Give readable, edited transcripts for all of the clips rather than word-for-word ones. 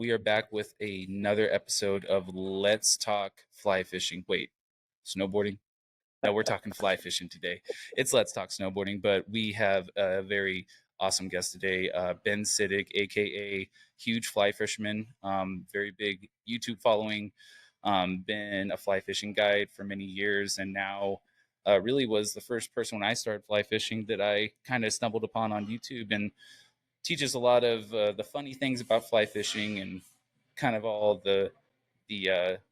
we are back with another episode of Let's Talk Fly Fishing. Wait, snowboarding? No, we're talking fly fishing today. It's Let's Talk Snowboarding, but we have a very awesome guest today, Ben Sittig, aka huge fly fisherman, very big YouTube following, been a fly fishing guide for many years, and now really was the first person when I started fly fishing that I kind of stumbled upon on YouTube, and teaches a lot of the funny things about fly fishing and kind of all the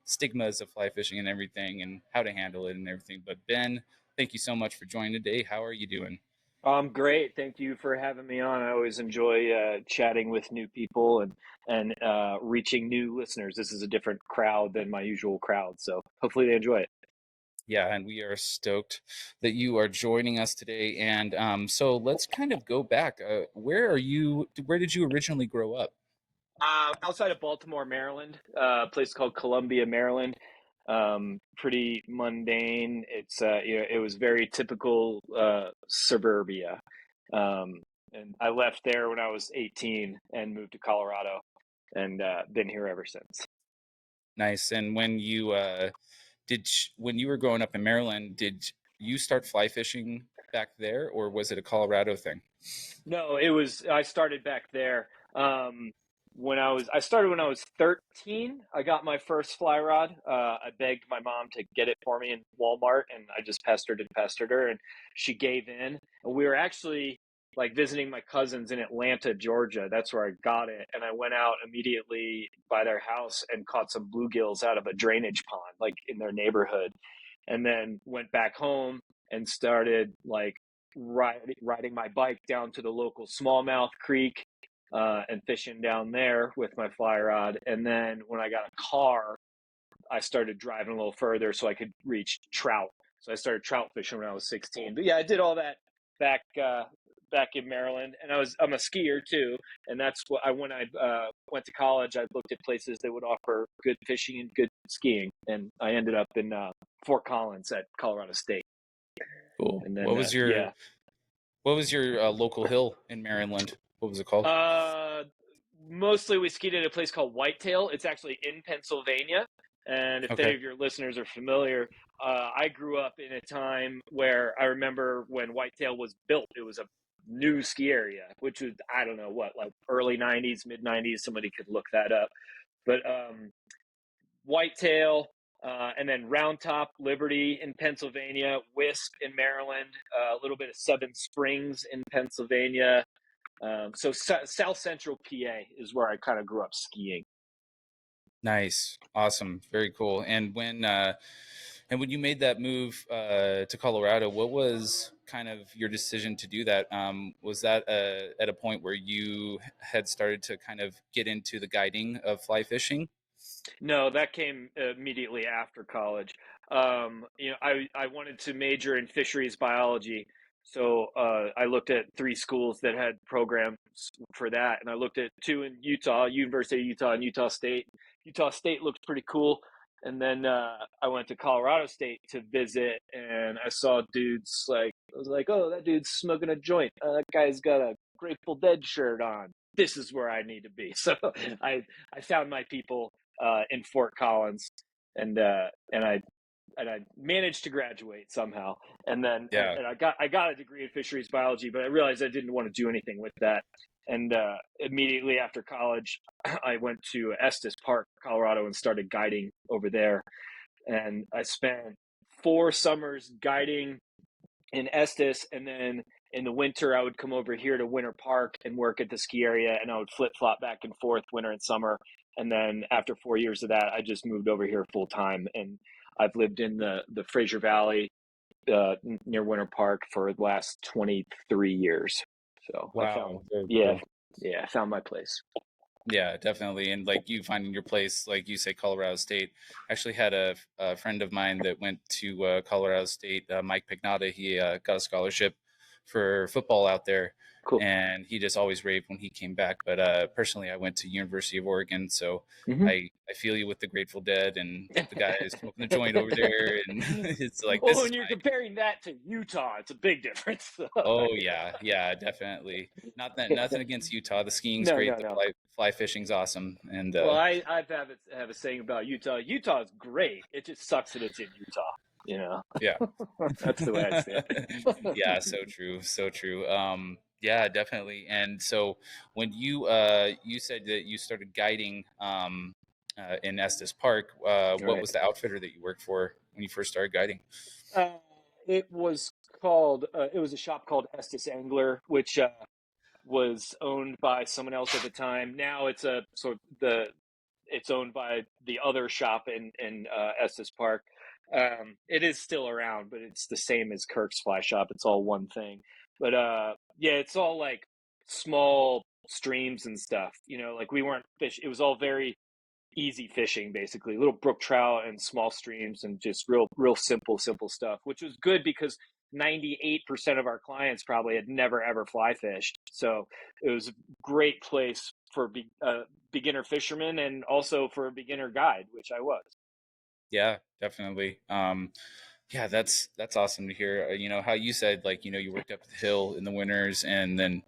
stigmas of fly fishing and everything and how to handle it and everything. But Ben, thank you so much for joining today. How are you doing? Great. Thank you for having me on. I always enjoy chatting with new people and reaching new listeners. This is a different crowd than my usual crowd, so hopefully they enjoy it. Yeah, and we are stoked that you are joining us today. And so let's kind of go back. Where are you? Where did you originally grow up? Outside of Baltimore, Maryland, a place called Columbia, Maryland. Pretty mundane. It was very typical suburbia. And I left there when I was 18 and moved to Colorado, and been here ever since. Nice. And when you were growing up in Maryland, did you start fly fishing back there, or was it a Colorado thing? No, I started back there. I started when I was 13. I got my first fly rod. I begged my mom to get it for me in Walmart, and I just pestered her, and she gave in. And we were actually like visiting my cousins in Atlanta, Georgia. That's where I got it. And I went out immediately by their house and caught some bluegills out of a drainage pond, like in their neighborhood. And then went back home and started like riding my bike down to the local smallmouth creek and fishing down there with my fly rod. And then when I got a car, I started driving a little further so I could reach trout. So I started trout fishing when I was 16. But yeah, I did all that back in Maryland, and I'm a skier too. And that's what when I went to college, I looked at places that would offer good fishing and good skiing, and I ended up in Fort Collins at Colorado State. Cool. And then What was your local hill in Maryland? What was it called? Mostly we skied at a place called Whitetail. It's actually in Pennsylvania. And if any Okay. of your listeners are familiar, I grew up in a time where I remember when Whitetail was built. It was a new ski area, which was, I don't know what, like early 90s, mid 90s. Somebody could look that up. But Whitetail, and then Round Top, Liberty in Pennsylvania, Wisp in Maryland, a little bit of Seven Springs in Pennsylvania. So South Central PA is where I kind of grew up skiing. Nice. Awesome. Very cool. And when you made that move to Colorado, what was kind of your decision to do that? Was that at a point where you had started to kind of get into the guiding of fly fishing? No, that came immediately after college. I wanted to major in fisheries biology. So I looked at 3 schools that had programs for that. And I looked at 2 in Utah, University of Utah and Utah State. Utah State looked pretty cool. And then I went to Colorado State to visit, and I saw dudes I was like, oh, that dude's smoking a joint. That guy's got a Grateful Dead shirt on. This is where I need to be. So I found my people in Fort Collins, and I managed to graduate somehow, and then Yeah. and I got a degree in fisheries biology, but I realized I didn't want to do anything with that. And immediately after college, I went to Estes Park, Colorado, and started guiding over there. And I spent 4 summers guiding in Estes, and then in the winter I would come over here to Winter Park and work at the ski area, and I would flip flop back and forth winter and summer. And then after 4 years of that, I just moved over here full time, and I've lived in the Fraser Valley near Winter Park for the last 23 years. So Wow. Very yeah, cool. I found my place. Yeah, definitely. And like you finding your place, like you say, Colorado State. Actually had a friend of mine that went to Colorado State, Mike Pignata. He got a scholarship for football out there, Cool. and he just always raved when he came back. But personally, I went to University of Oregon, so Hmm. I feel you with the Grateful Dead and the guys smoking the joint over there, and it's like Well, this is when you're my. comparing that to Utah, it's a big difference. Oh yeah, yeah, definitely. Not that nothing against Utah. The skiing's No, great. no, The no. fly fishing's awesome, and Well, have a saying about Utah. Utah is great. It just sucks that it's in Utah. You know, yeah. that's the way I see it. Yeah, so true, so true. Yeah, definitely. And so when you said that you started guiding in Estes Park, what Right. was the outfitter that you worked for when you first started guiding? Uh, it was called. It was a shop called Estes Angler, which was owned by someone else at the time. Now it's a sort of the it's owned by the other shop in Estes Park. It is still around, but it's the same as Kirk's Fly Shop. It's all one thing. But yeah, it's all like small streams and stuff. You know, like we weren't fish. It was all very easy fishing, basically little brook trout and small streams and just real simple stuff, which was good because 98% of our clients probably had never ever fly fished. So it was a great place for beginner fishermen and also for a beginner guide, which I was. Yeah, definitely. Yeah, that's awesome to hear. You know how you said like you worked up the hill in the winters and then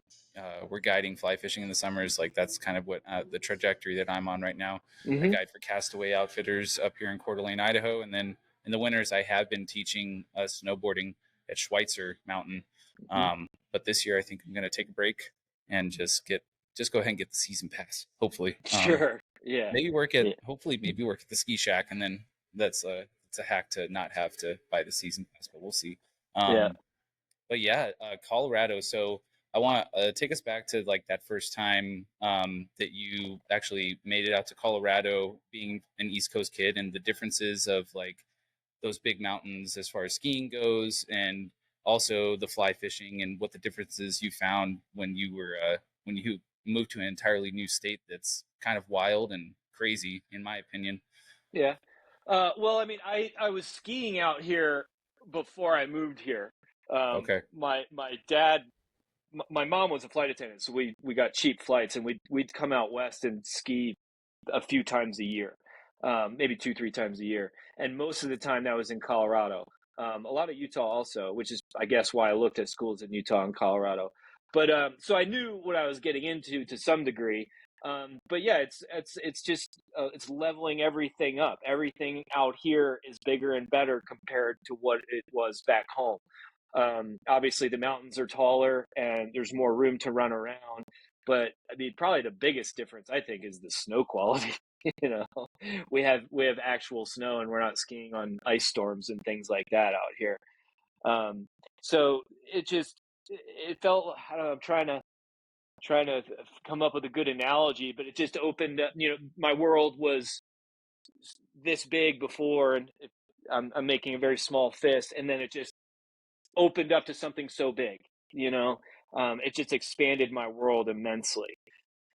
we're guiding fly fishing in the summers. Like that's kind of what the trajectory that I'm on right now. I Mm-hmm. guide for Castaway Outfitters up here in Coeur d'Alene, Idaho, and then in the winters I have been teaching snowboarding at Schweitzer Mountain. Mm-hmm. But this year I think I'm going to take a break and just go ahead and get the season pass. Hopefully, Sure. Yeah. maybe work at Yeah. hopefully maybe work at the ski shack, and then that's it's a hack to not have to buy the season pass, but we'll see. Yeah. um but yeah, Colorado. So I want to take us back to like that first time that you actually made it out to Colorado, being an East Coast kid, and the differences of like those big mountains as far as skiing goes, and also the fly fishing, and what the differences you found when you moved to an entirely new state that's kind of wild and crazy, in my opinion. Yeah. Well, I mean, I was skiing out here before I moved here. Okay. My dad, my mom was a flight attendant, so we got cheap flights, and we'd come out west and ski a few times a year, maybe 2 3 times a year, and most of the time that was in Colorado. A lot of Utah also, which is I guess why I looked at schools in Utah and Colorado. But so I knew what I was getting into to some degree. But yeah, it's just it's leveling everything up. Everything out here is bigger and better compared to what it was back home. Obviously, the mountains are taller and there's more room to run around. But I mean, probably the biggest difference I think is the snow quality. You know, we have actual snow, and we're not skiing on ice storms and things like that out here. Um, so it felt I don't know. I'm trying to come up with a good analogy, but it just opened up. You know, my world was this big before, and I'm making a very small fist, and then it just opened up to something so big. You know, it just expanded my world immensely,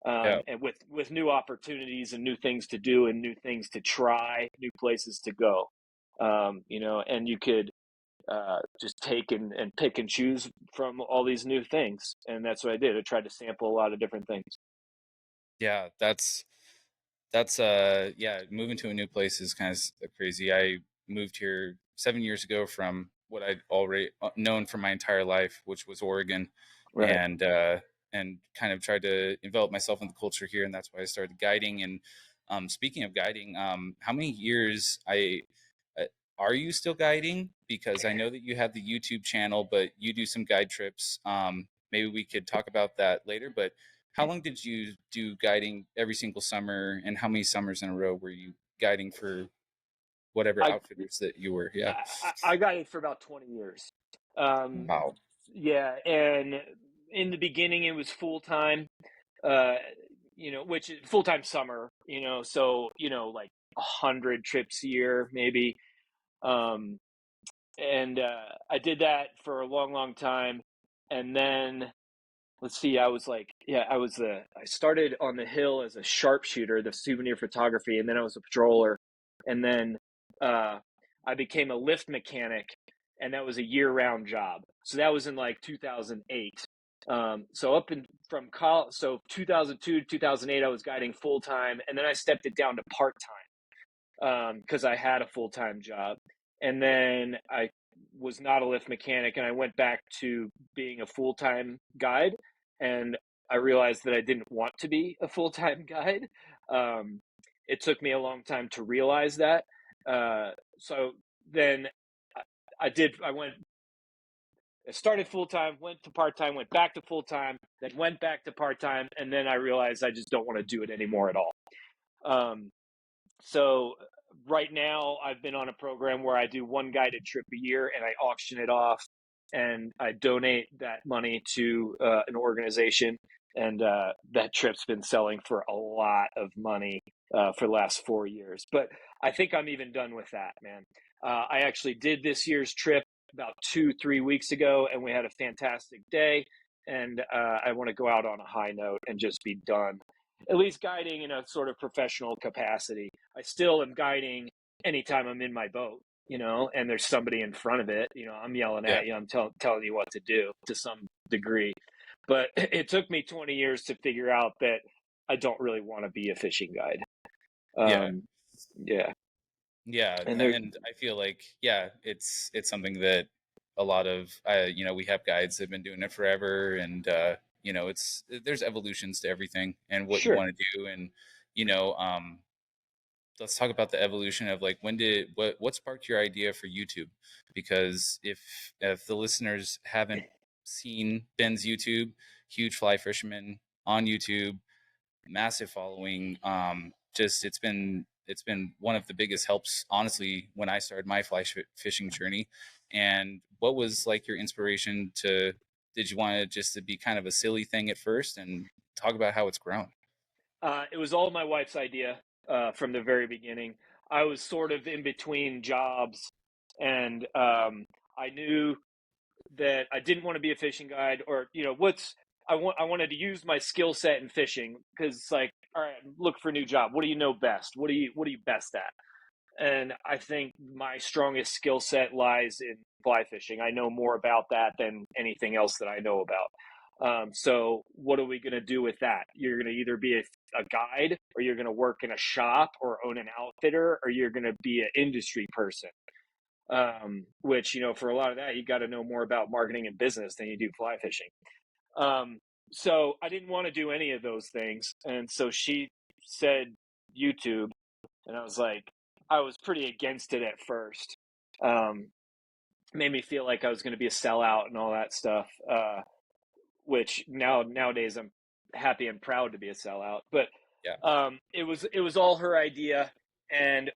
Yeah. and with new opportunities and new things to do and new things to try, new places to go. You know, and you could just take and pick and choose from all these new things, and that's what I did. I tried to sample a lot of different things. Yeah, that's yeah, moving to a new place is kind of crazy. I moved here 7 years ago from what I'd already known for my entire life, which was Oregon, Right. and kind of tried to envelop myself in the culture here, and that's why I started guiding. And speaking of guiding, how many years uh, are you still guiding? Because I know that you have the YouTube channel, but you do some guide trips. Maybe we could talk about that later, but how long did you do guiding every single summer, and how many summers in a row were you guiding for whatever I outfitters that you were? Yeah. I got it for about 20 years. Um, Wow. yeah, and in the beginning it was full time. Uh, you know, which is full time summer. You know, so you know, like 100 trips a year, maybe. Um, and I did that for a long time, and then let's see, I was like, yeah, I started on the hill as a sharpshooter, the souvenir photography, and then I was a patroller, and then uh, I became a lift mechanic, and that was a year-round job. So that was in like 2008. So up in from college, so 2002 to 2008, I was guiding full time, and then I stepped it down to part time because I had a full time job, and then I was not a lift mechanic, and I went back to being a full time guide, and I realized that I didn't want to be a full time guide. Um, it took me a long time to realize that. So then I did. I started full time, went to part time, went back to full time, then went back to part time, and then I realized I just don't want to do it anymore at all. Um, so right now, I've been on a program where I do one guided trip a year, and I auction it off, and I donate that money to an organization, and that trip's been selling for a lot of money for the last 4 years. But I think I'm even done with that, man. I actually did this year's trip about 2, 3 weeks ago, and we had a fantastic day. And I want to go out on a high note and just be done, at least guiding in a sort of professional capacity. I still am guiding anytime I'm in my boat, and there's somebody in front of it. I'm yelling Yeah. at you, I'm telling you what to do to some degree. But it took me 20 years to figure out that I don't really want to be a fishing guide. Yeah. Yeah. Yeah, And there, and I feel like, yeah, it's something that a lot of we have guides that have been doing it forever, and it's there's evolutions to everything and what you sure. want to do, and you know, let's talk about the evolution of like what sparked your idea for YouTube, because if the listeners haven't seen Ben's YouTube, huge fly fisherman on YouTube, massive following. Just it's been one of the biggest helps, honestly, when I started my fishing journey. And what was like your inspiration to? Did you want it just to be kind of a silly thing at first, and talk about how it's grown? It was all my wife's idea from the very beginning. I was sort of in between jobs, and I knew that I didn't want to be a fishing guide, or I wanted to use my skill set in fishing, because it's like, all right, look for a new job. What do you know best? What are you best at? And I think my strongest skill set lies in fly fishing. I know more about that than anything else that I know about. So what are we going to do with that? You're going to either be a guide, or you're going to work in a shop or own an outfitter, or you're going to be an industry person. Which, for a lot of that, you got to know more about marketing and business than you do fly fishing. Um, so I didn't want to do any of those things. And so she said YouTube, and I was like, I was pretty against it at first. Um, Made me feel like I was going to be a sellout and all that stuff, which nowadays I'm happy and proud to be a sellout. But Yeah. it was all her idea, and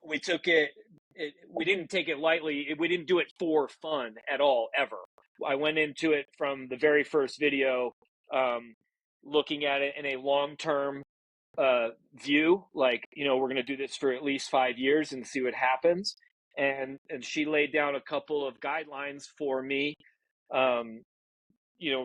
we took we didn't take it lightly. We didn't do it for fun at all, ever. I went into it from the very first video, um, looking at it in a long-term view, like, we're going to do this for at least 5 years and see what happens. And she laid down a couple of guidelines for me. um,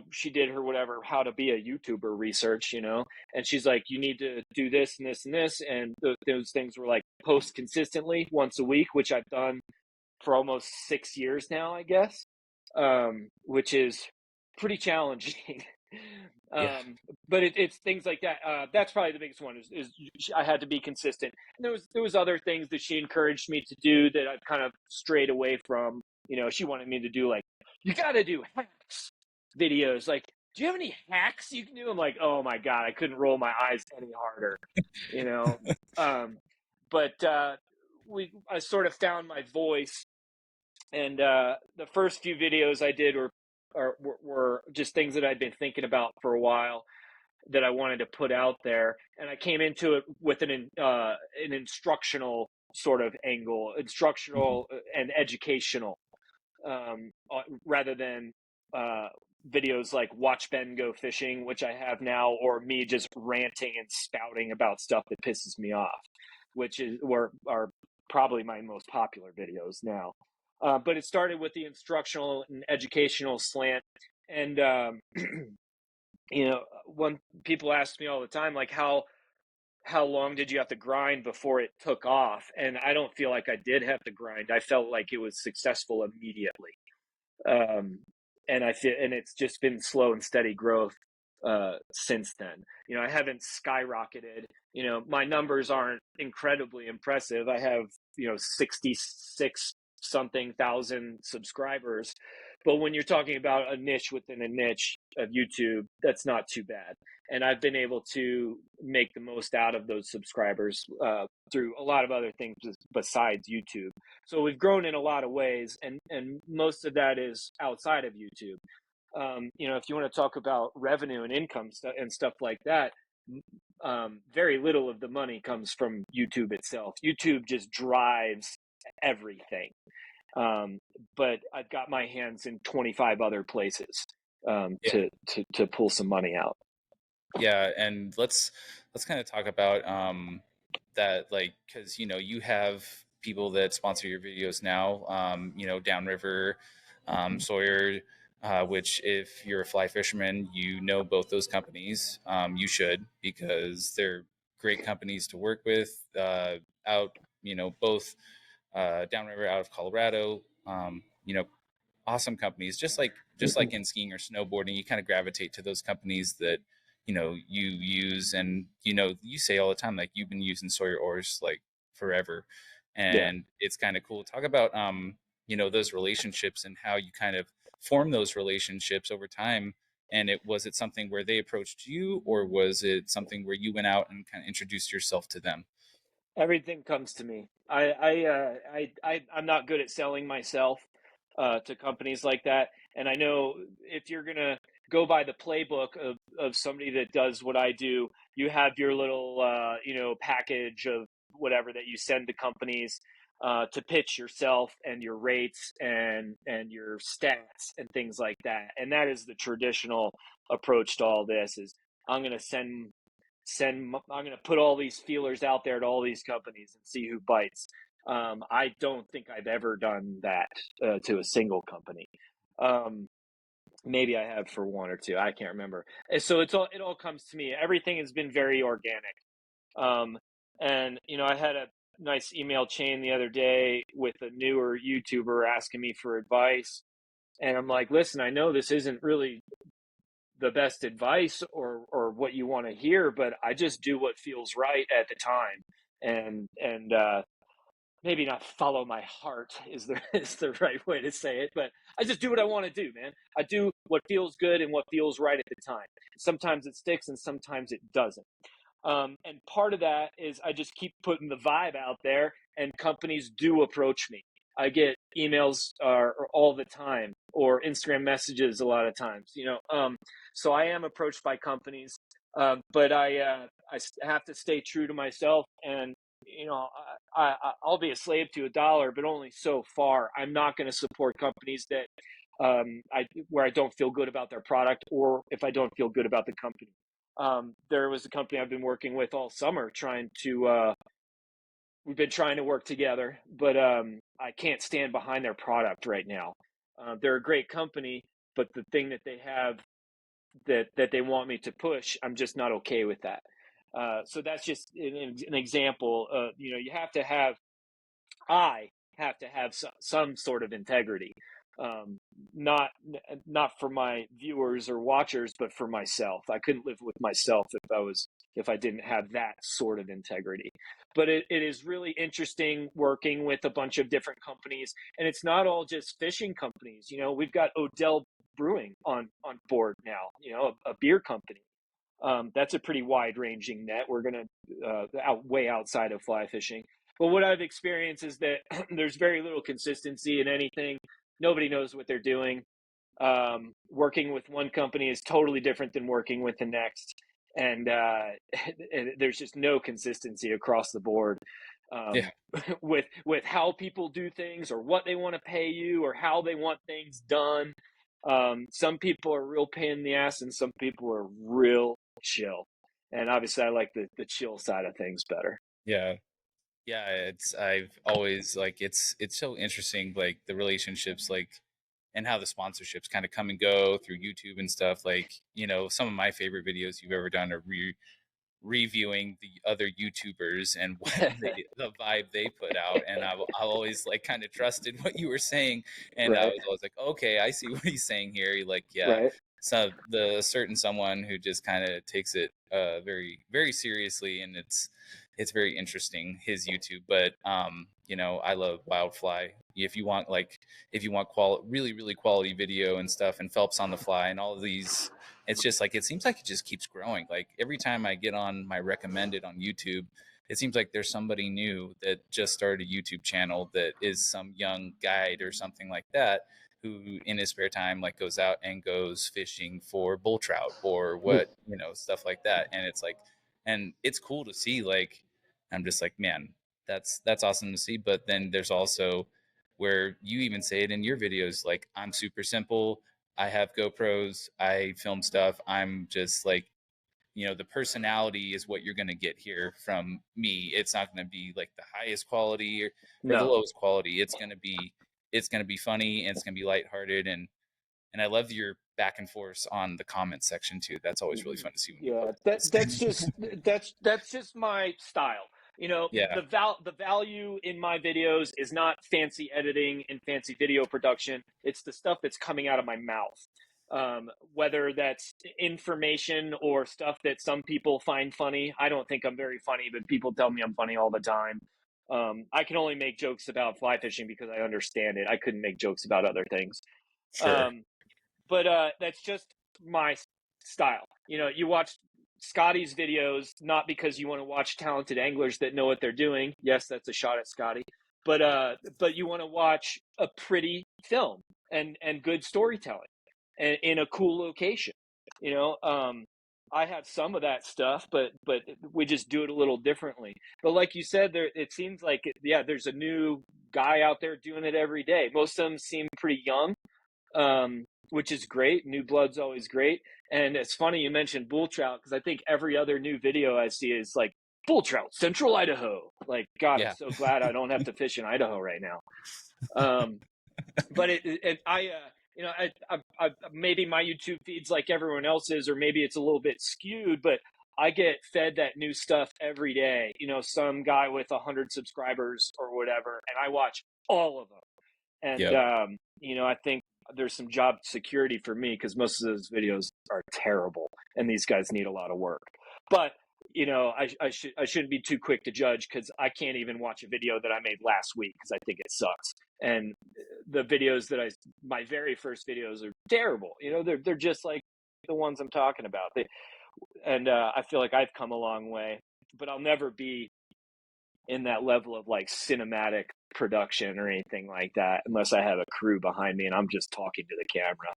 she did her whatever, how to be a YouTuber research, and she's like, you need to do this and this and this. And those things were like, post consistently once a week, which I've done for almost 6 years now, I guess, which is pretty challenging. Yeah. But it's things like that. That's probably the biggest one, is I had to be consistent. And there was other things that she encouraged me to do that I've kind of strayed away from. She wanted me to do, like, you got to do hacks videos. Like, do you have any hacks you can do? I'm like, oh my God, I couldn't roll my eyes any harder, you know? Um, but I sort of found my voice, and the first few videos I did were just things that I'd been thinking about for a while, that I wanted to put out there. And I came into it with an instructional sort of angle, Mhm. instructional and educational, rather than videos like Watch Ben Go Fishing, which I have now, or me just ranting and spouting about stuff that pisses me off, which are probably my most popular videos now. But it started with the instructional and educational slant. And when people ask me all the time, like, how long did you have to grind before it took off? And I don't feel like I did have to grind. I felt like it was successful immediately. Um, and I feel, and it's just been slow and steady growth since then. You know, I haven't skyrocketed. You know, my numbers aren't incredibly impressive. I have, you know, 66 something thousand subscribers. But when you're talking about a niche within a niche of YouTube, that's not too bad. And I've been able to make the most out of those subscribers through a lot of other things besides YouTube. So we've grown in a lot of ways, and most of that is outside of YouTube. You know, if you want to talk about revenue and income and stuff like that, very little of the money comes from YouTube itself. YouTube just drives everything. Um, but I've got my hands in 25 other places Yeah. to pull some money out. Yeah, and let's kind of talk about that, like, because you have people that sponsor your videos now, Downriver, Sawyer, which if you're a fly fisherman, both those companies. You should, because they're great companies to work with. Out, both Downriver out of Colorado. Awesome companies, just like in skiing or snowboarding, you kind of gravitate to those companies that you use. And you say all the time, like, you've been using Sawyer oars like forever, Yeah. and it's kind of cool. Talk about those relationships and how you kind of form those relationships over time. And was it something where they approached you, or was it something where you went out and kind of introduced yourself to them? Everything comes to me. I'm not good at selling myself to companies like that. And I know if you're gonna go by the playbook of somebody that does what I do, you have your little package of whatever that you send to companies to pitch yourself and your rates and your stats and things like that. And that is the traditional approach to all this. Is I'm gonna I'm going to put all these feelers out there to all these companies and see who bites. I don't think I've ever done that to a single company. Um, Maybe I have for one or two. I can't remember. And so it all comes to me. Everything has been very organic. Um, and you know, I had a nice email chain the other day with a newer YouTuber asking me for advice, and I'm like, listen, I know this isn't really the best advice or what you want to hear, but I just do what feels right at the time. And maybe not follow my heart is the is the right way to say it, but I just do what I want to do, man. I do what feels good and what feels right at the time. Sometimes it sticks and sometimes it doesn't. And part of that is I just keep putting the vibe out there, and companies do approach me. I get emails all the time, or Instagram messages a lot of times. So I am approached by companies, but I have to stay true to myself, and I'll be a slave to a dollar, but only so far. I'm not going to support companies that where I don't feel good about their product, or if I don't feel good about the company. There was a company I've been working with all summer we've been trying to work together, but I can't stand behind their product right now. They're a great company, but the thing that they have that they want me to push, I'm just not okay with that. So that's just an example. You have to have I have to have some sort of integrity, um, not not for my viewers or watchers, but for myself. I couldn't live with myself if I didn't have that sort of integrity. But it is really interesting working with a bunch of different companies, and it's not all just fishing companies. You know, we've got Odell Brewing on board now. You know, a beer company. That's a pretty wide ranging net. We're going to way outside of fly fishing. But what I've experienced is that there's very little consistency in anything. Nobody knows what they're doing. Working with one company is totally different than working with the next. And there's just no consistency across the board Yeah. um, with how people do things, or what they want to pay you, or how they want things done. Some people are real pain in the ass, and some people are real chill. And obviously, I like the chill side of things better. Yeah. Yeah, I've always, like, it's so interesting, like, the relationships, like, and how the sponsorships kind of come and go through YouTube and stuff. Like, some of my favorite videos you've ever done are reviewing the other YouTubers and what the vibe they put out, and I always like kind of trusted what you were saying, and I Right. was always like, okay, I see what he's saying here. Like, yeah, Right. so the certain someone who just kind of takes it very very seriously, and it's very interesting, his YouTube. But I love Wildfly. If you want really really quality video and stuff, and Phelps on the Fly and all of these, it's just like, it seems like it just keeps growing. Like every time I get on my recommended on YouTube, it seems like there's somebody new that just started a YouTube channel that is some young guide or something like that, who in his spare time like goes out and goes fishing for bull trout or what, stuff like that. And it's like, and it's cool to see. Like, I'm just like, man, that's awesome to see. But then there's also where you even say it in your videos, like, I'm super simple. I have GoPros, I film stuff. I'm just like, the personality is what you're going to get here from me. It's not going to be like the highest quality or the No. lowest quality. It's going to be funny, and it's going to be lighthearted. And I love your back and forth on the comment section too. That's always really fun to see when you Yeah, post those. that's just my style. Yeah. The value in my videos is not fancy editing and fancy video production. It's the stuff that's coming out of my mouth. Whether that's information or stuff that some people find funny. I don't think I'm very funny, but people tell me I'm funny all the time. I can only make jokes about fly fishing because I understand it. I couldn't make jokes about other things. Sure. Um, but that's just my style. You watch Scotty's videos not because you want to watch talented anglers that know what they're doing. Yes, that's a shot at Scotty. But you want to watch a pretty film and good storytelling and in a cool location. You know, I have some of that stuff, but we just do it a little differently. But like you said, it seems like there's a new guy out there doing it every day. Most of them seem pretty young, which is great. New blood's always great. And it's funny you mentioned bull trout, because I think every other new video I see is like bull trout, Central Idaho. Like, God, I'm Yeah. so glad I don't have to fish in Idaho right now. Um, but maybe my YouTube feed's like everyone else's, or maybe it's a little bit skewed, but I get fed that new stuff every day. Some guy with 100 subscribers or whatever, and I watch all of them. And, Yep. I think there's some job security for me because most of those videos are terrible and these guys need a lot of work. But, I shouldn't be too quick to judge, because I can't even watch a video that I made last week because I think it sucks. And the videos my very first videos are terrible. They're just like the ones I'm talking about. I feel like I've come a long way, but I'll never be in that level of like cinematic production or anything like that unless I have a crew behind me and I'm just talking to the camera.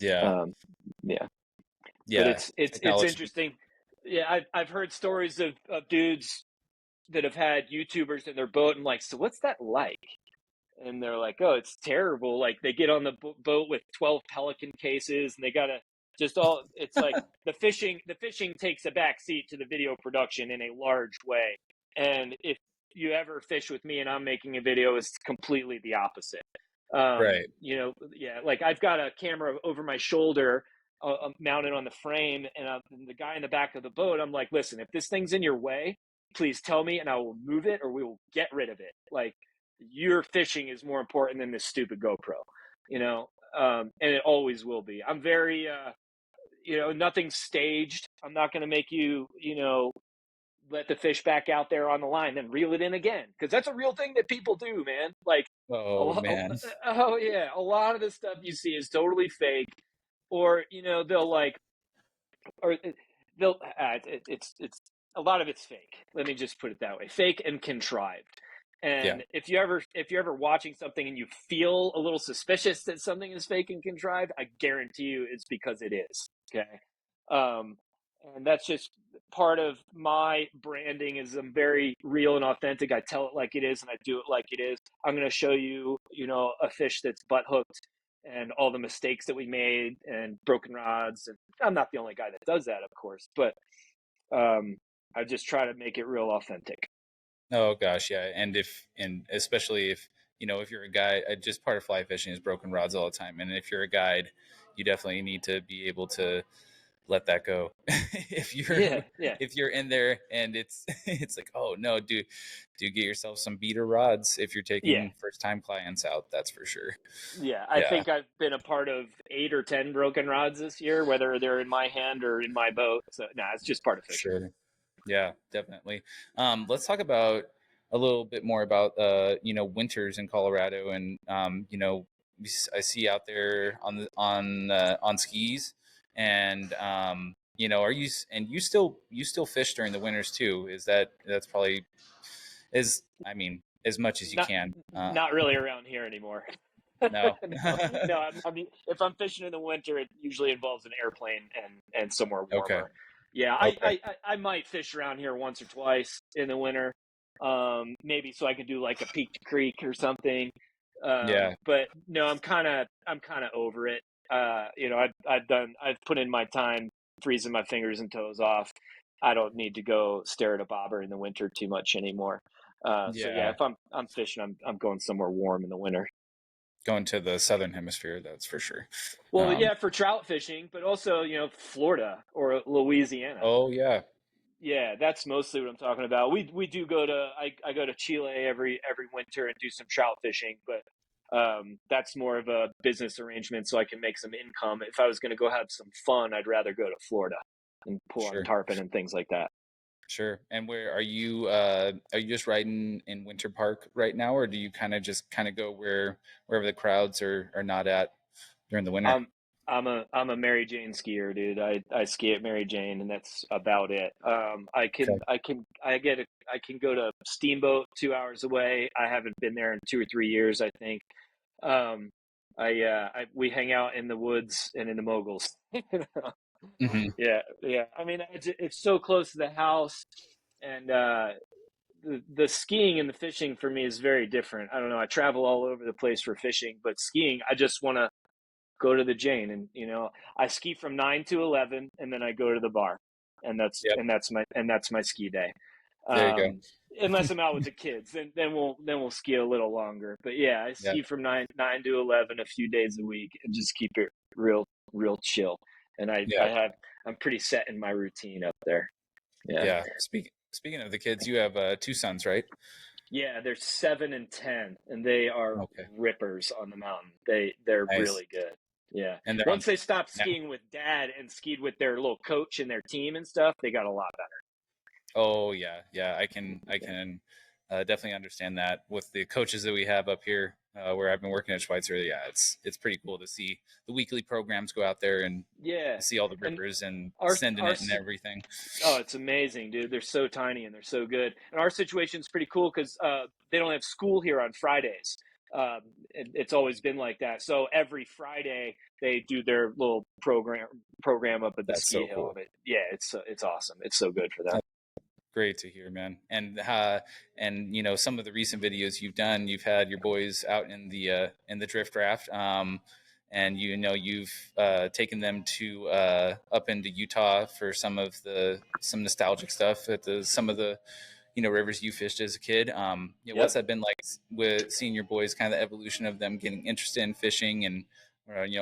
Yeah. Yeah, but Yeah. it's Technology. interesting. Yeah, I've heard stories of dudes that have had YouTubers in their boat, and like, so what's that like? And they're like, oh, it's terrible. Like, they get on the boat with 12 Pelican cases, and they gotta just all. It's like the fishing takes a back seat to the video production in a large way. And if you ever fish with me and I'm making a video, it's completely the opposite. Right. Yeah, like I've got a camera over my shoulder, mounted on the frame, and the guy in the back of the boat, I'm like, listen, if this thing's in your way, please tell me and I will move it, or we will get rid of it. Like, your fishing is more important than this stupid GoPro, and it always will be. I'm very, nothing's staged. I'm not going to make let the fish back out there on the line, then reel it in again, because that's a real thing that people do, man. Like, Oh man. oh yeah, a lot of the stuff you see is totally fake, or they'll like, or they'll it's a lot of it's fake. Let me just put it that way: fake and contrived. Yeah. And if you're ever watching something and you feel a little suspicious that something is fake and contrived, I guarantee you it's because it is. Okay. um and that's just part of my branding. Is I'm very real and authentic. I tell it like it is and I do it like it is. I'm going to show you, a fish that's butt hooked, and all the mistakes that we made, and broken rods. And I'm not the only guy that does that, of course, but I just try to make it real authentic. Oh gosh, yeah. And especially if you're a guy, just part of fly fishing is broken rods all the time. And if you're a guide, you definitely need to be able to let that go. if you're Yeah, yeah, if you're in there and it's it's like, oh no, do get yourself some beater rods if you're yeah. taking first time clients out. That's for sure. Yeah, I Yeah, think I've been a part of 8 or 10 broken rods this year, whether they're in my hand or in my boat. So, nah, it's just part of fishing. sure. Yeah, definitely. Let's talk about a little bit more about winters in Colorado, and I see out there on skis, and are you still fish during the winters too? That's probably is I mean as much as you Not can. not really around here anymore. No. No, no. I mean, if I'm fishing in the winter, it usually involves an airplane and somewhere Okay. warmer. Yeah, Okay. I might fish around here once or twice in the winter, maybe so I can do like a Peak Creek or something. Yeah. But no, I'm kind of over it. I've put in my time freezing my fingers and toes off. I don't need to go stare at a bobber in the winter too much anymore. So yeah, Yeah. if I'm fishing, I'm going somewhere warm in the winter. Going to the southern hemisphere, that's for sure. Well, Um, yeah, for trout fishing, but also Florida or Louisiana. oh yeah. Yeah, that's mostly what I'm talking about. We do go to I go to Chile every winter and do some trout fishing, but that's more of a business arrangement so I can make some income. If I was going to go have some fun, I'd rather go to Florida and pull on Sure. tarpon and things like that. Sure. And where are you? Are you just riding in Winter Park right now, or do you kind of go wherever the crowds are not at during the winter? I'm I'm a Mary Jane skier, dude. I ski at Mary Jane, and that's about it. Okay. I can go to Steamboat 2 hours away. I haven't been there in 2 or 3 years, I think. Um, we hang out in the woods and in the moguls. Hmm. Yeah, yeah. I mean, it's so close to the house, and the skiing and the fishing for me is very different. I don't know. I travel all over the place for fishing, but skiing, I just want to go to the Jane, and I ski from 9 to 11, and then I go to the bar, and that's Yep. and that's my and that's my ski day. There you go. Um, Unless I'm out with the kids, then we'll ski a little longer. But yeah, I Yeah. ski from nine to 11 a few days a week, and just keep it real chill. And Yeah. I'm pretty set in my routine up there. Yeah. Yeah. Speaking of the kids, you have two sons, right? Yeah, they're 7 and 10, and they are Okay. rippers on the mountain. They're Nice. really good. Yeah. And they're on Once they stopped now. skiing with dad and skied with their little coach and their team and stuff, they got a lot Oh yeah, yeah. I can definitely understand that with the coaches that we have up here, where I've been working at Schweitzer. Yeah, it's pretty cool to see the weekly programs go out there and better. Yeah. see all the And rippers and our sending our it and everything. oh, it's amazing, dude. They're so tiny and they're so good. And our situation's pretty cool because they don't have school here on Fridays. It's always been like that. So every Friday they do their little program up at the That's ski so hill. cool. But yeah, it's awesome. It's so good for them. Great to hear, man. And some of the recent videos you've done, you've had your boys out in the drift raft, and you've taken them to up into Utah for some nostalgic stuff at the some of the rivers you fished as a kid. What's Yep. that been like with seeing your boys, kind of the evolution of them getting interested in fishing? And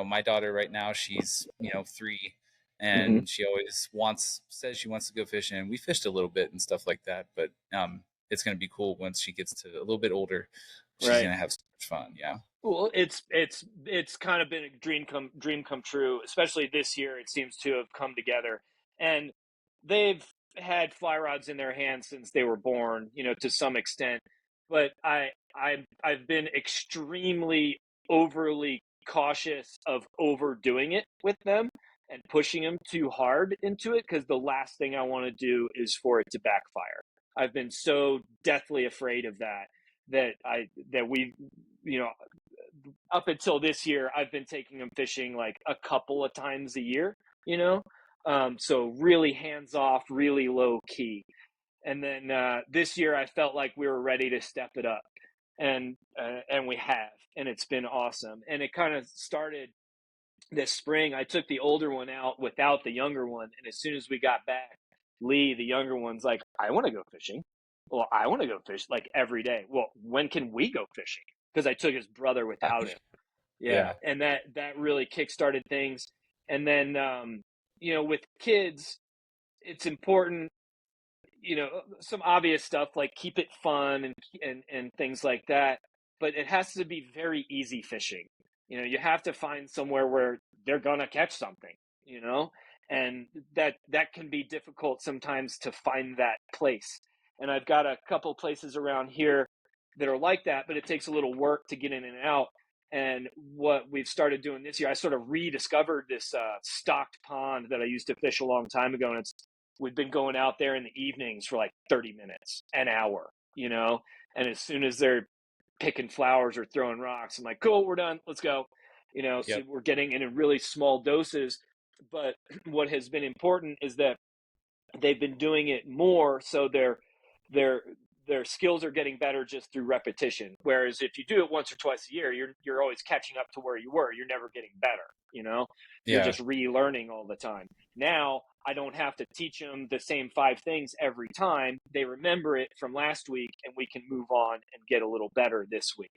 my daughter right now, she's 3, Hmm. and she always says she wants to go fishing. And we fished a little bit and stuff like that, but it's going to be cool once she gets to a little bit older. She's Right. going to have so much fun. Yeah. Well, it's kind of been a dream come true, especially this year. It seems to have come together, and they've had fly rods in their hands since they were born, to some extent. But I've been extremely overly cautious of overdoing it with them and pushing them too hard into it because the last thing I want to do is for it to backfire. I've been so deathly afraid of that we you know up until this year, I've been taking them fishing like a couple of times a year, you know? So really hands off, really low key. And then this year, I felt like we were ready to step it up, and we have, and it's been awesome. And it kind of started this spring. I took the older one out without the younger one, and as soon as we got back, Lee, the younger one's like, "I want to go fishing." Well, I want to go fish like every day. Well, when can we go fishing? Because I took his brother without him. Yeah, Yeah. and that really kick-started things. And then with kids, it's important, some obvious stuff like keep it fun and things like that. But it has to be very easy fishing. You have to find somewhere where they're gonna catch something, you know, and that can be difficult sometimes to find that place. And I've got a couple places around here that are like that, but it takes a little work to get in and out. And what we've started doing this year, I sort of rediscovered this stocked pond that I used to fish a long time ago, and we've been going out there in the evenings for like 30 minutes, an hour, and as soon as they're picking flowers or throwing rocks, I'm like, cool, we're done, let's go. So Yep. we're getting in really small doses. But what has been important is that they've been doing it more, so their their skills are getting better just through repetition. Whereas if you do it once or twice a year, you're always catching up to where you were. You're never getting better. You're Yeah. just relearning all the time. Now I don't have to teach them the same 5 things every time. They remember it from last week, and we can move on and get a little better this week.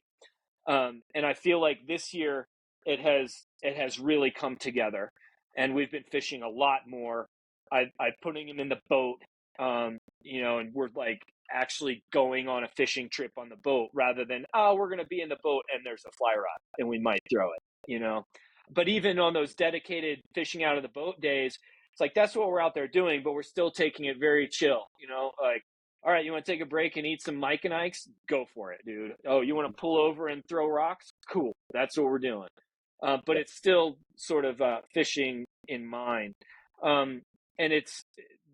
And I feel like this year it has really come together, and we've been fishing a lot more. I putting him in the boat, and we're like actually going on a fishing trip on the boat rather than, oh, we're going to be in the boat and there's a fly rod and we might throw it. But even on those dedicated fishing out of the boat days, it's like that's what we're out there doing, but we're still taking it very chill. Like, all right, you want to take a break and eat some Mike and Ike's? Go for it, dude. Oh, you want to pull over and throw rocks? Cool. That's what we're doing. But Yep. it's still sort of fishing in mind. And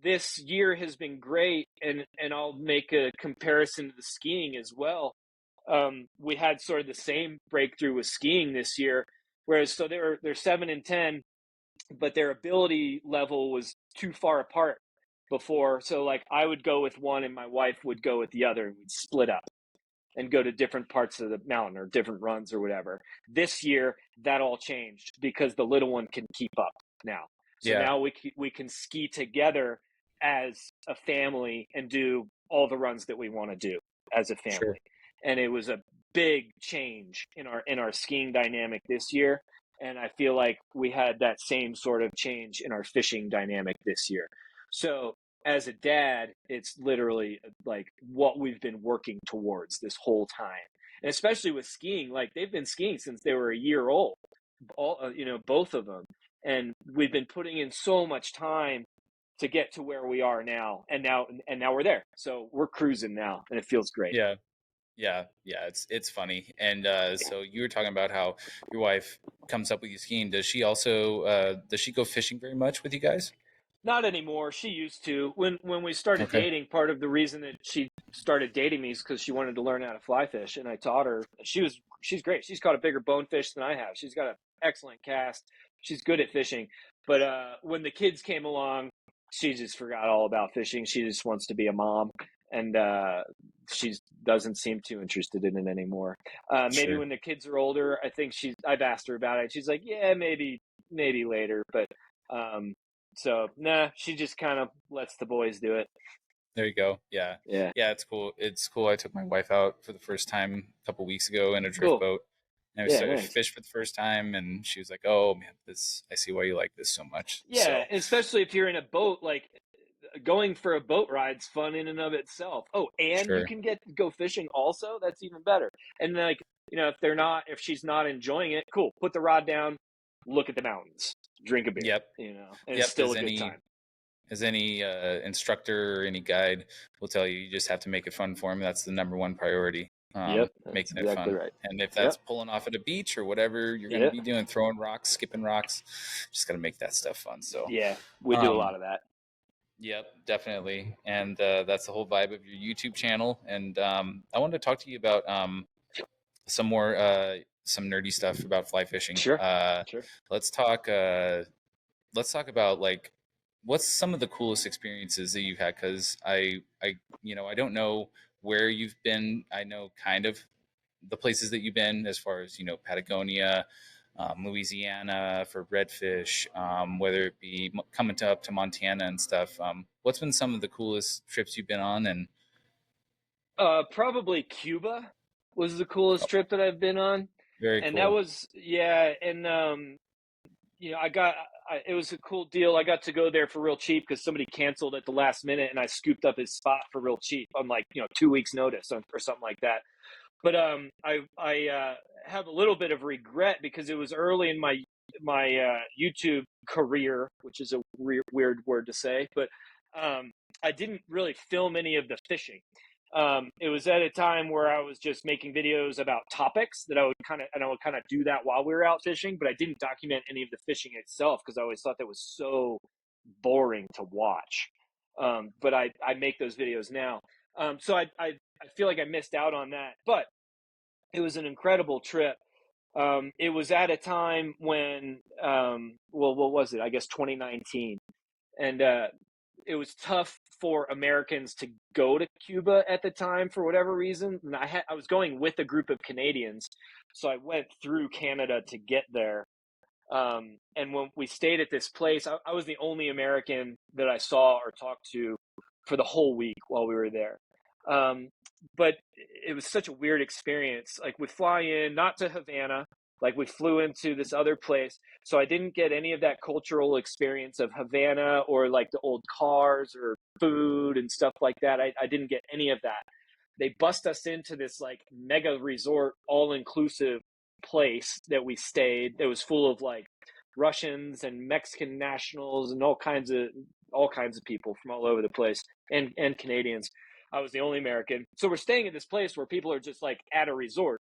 this year has been great, and I'll make a comparison to the skiing as well. We had sort of the same breakthrough with skiing this year, whereas so they're 7 and 10, but their ability level was too far apart before. So like I would go with one and my wife would go with the other, and we'd split up and go to different parts of the mountain or different runs or whatever. This year, that all changed because the little one can keep up now. So Yeah. now we can ski together as a family and do all the runs that we want to do as a Sure. family. And it was a big change in our skiing dynamic this year. And I feel like we had that same sort of change in our fishing dynamic this year. So as a dad, it's literally like what we've been working towards this whole time. And especially with skiing, like they've been skiing since they were a year old, both of them. And we've been putting in so much time to get to where we are now. And now we're there. So we're cruising now, and it feels great. Yeah. Yeah. Yeah. It's funny. And so you were talking about how your wife comes up with you skiing. Does she go fishing very much with you guys? Not anymore. She used to. When we started Okay. dating, part of the reason that she started dating me is because she wanted to learn how to fly fish, and I taught her. She's great. She's caught a bigger bonefish than I have. She's got an excellent cast. She's good at fishing. But when the kids came along, she just forgot all about fishing. She just wants to be a mom, and she doesn't seem too interested in it anymore. Maybe Sure. when the kids are older, I think I've asked her about it. She's like, yeah, maybe later, but. Um, so nah, she just kind of lets the boys do it. There you go. Yeah. Yeah, Yeah, it's cool. It's cool. I took my wife out for the first time a couple weeks ago in a drift cool. boat. And we Yeah, started nice. fish for the first time, and she was like, "Oh man, this I see why you like this so much." Yeah, So especially if you're in a boat, like going for a boat ride's fun in and of itself. Oh, and you sure. can go fishing also. That's even better. And like, if she's not enjoying it, cool. Put the rod down, look at the mountains, drink a beer, Yep. and it's Yep. still a good time. As any instructor or any guide will tell you, you just have to make it fun for them. That's the number one priority. Yep, that's Making it exactly fun. right. And if that's Yep, pulling off at a beach or whatever you're going to yep, be doing, throwing rocks, skipping rocks, just got to make that stuff fun. So, yeah. We do a um, lot of that. yep, definitely. And that's the whole vibe of your YouTube channel. And I wanted to talk to you about some more, some nerdy stuff about fly fishing. Sure, sure. Let's talk. Let's talk about like what's some of the coolest experiences that you've had, because I don't know where you've been. I know kind of the places that you've been, as far as Patagonia, Louisiana for redfish, whether it be coming up to Montana and stuff. What's been some of the coolest trips you've been on? And Probably Cuba was the coolest oh, trip that I've been on. very And that cool. was, yeah. And, it was a cool deal. I got to go there for real cheap because somebody canceled at the last minute, and I scooped up his spot for real cheap on like 2 weeks notice or something like that. But I have a little bit of regret because it was early in my YouTube career, which is a weird word to say, but I didn't really film any of the fishing. It was at a time where I was just making videos about topics that I would kind of do that while we were out fishing, but I didn't document any of the fishing itself because I always thought that was so boring to watch. But I make those videos now. So I feel like I missed out on that, but it was an incredible trip. It was at a time when, well, what was it? I guess 2019, and it was tough for Americans to go to Cuba at the time for whatever reason. And I was going with a group of Canadians, so I went through Canada to get there. And when we stayed at this place, I was the only American that I saw or talked to for the whole week while we were there. But it was such a weird experience. Like we fly in, not to Havana, like we flew into this other place. So I didn't get any of that cultural experience of Havana or like the old cars or food and stuff like that. I didn't get any of that. They bust us into this like mega resort, all inclusive place that we stayed that was full of like Russians and Mexican nationals and all kinds of people from all over the place, and Canadians. I was the only American. So we're staying at this place where people are just like at a resort.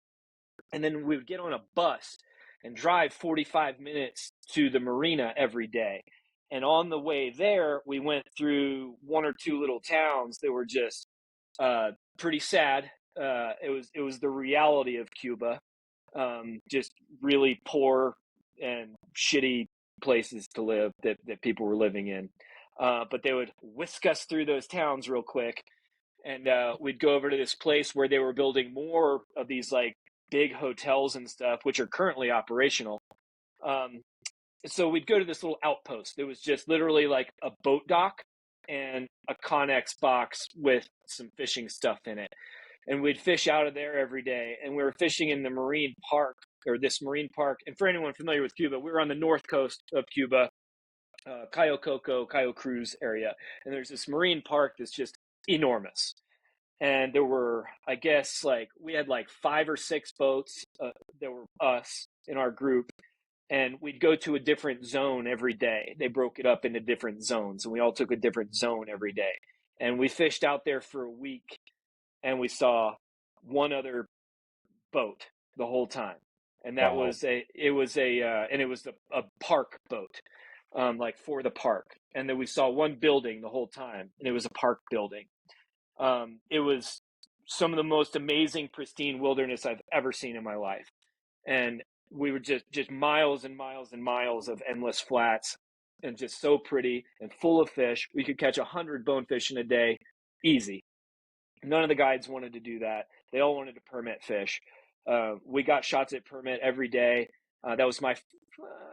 And then we would get on a bus and drive 45 minutes to the marina every day. And on the way there, we went through one or two little towns that were just pretty sad. It was the reality of Cuba, just really poor and shitty places to live that people were living in. But they would whisk us through those towns real quick, and we'd go over to this place where they were building more of these like big hotels and stuff, which are currently operational. Um, so we'd go to this little outpost. It was just literally like a boat dock and a Connex box with some fishing stuff in it. And we'd fish out of there every day. And we were fishing in the marine park, or this marine park. And for anyone familiar with Cuba, we were on the north coast of Cuba, Cayo Coco, Cayo Cruz area. And there's this marine park that's just enormous. And there were, I guess, like we had like 5 or 6 boats that were us in our group, and we'd go to a different zone every day. They broke it up into different zones, and we all took a different zone every day. And we fished out there for a week, and we saw one other boat the whole time, and that Wow. was and it was a park boat, like for the park. And then we saw one building the whole time, and it was a park building. It was some of the most amazing, pristine wilderness I've ever seen in my life. And we were just miles and miles and miles of endless flats, and just so pretty and full of fish. We could catch 100 bonefish in a day, easy. None of the guides wanted to do that. They all wanted to permit fish. We got shots at permit every day. That was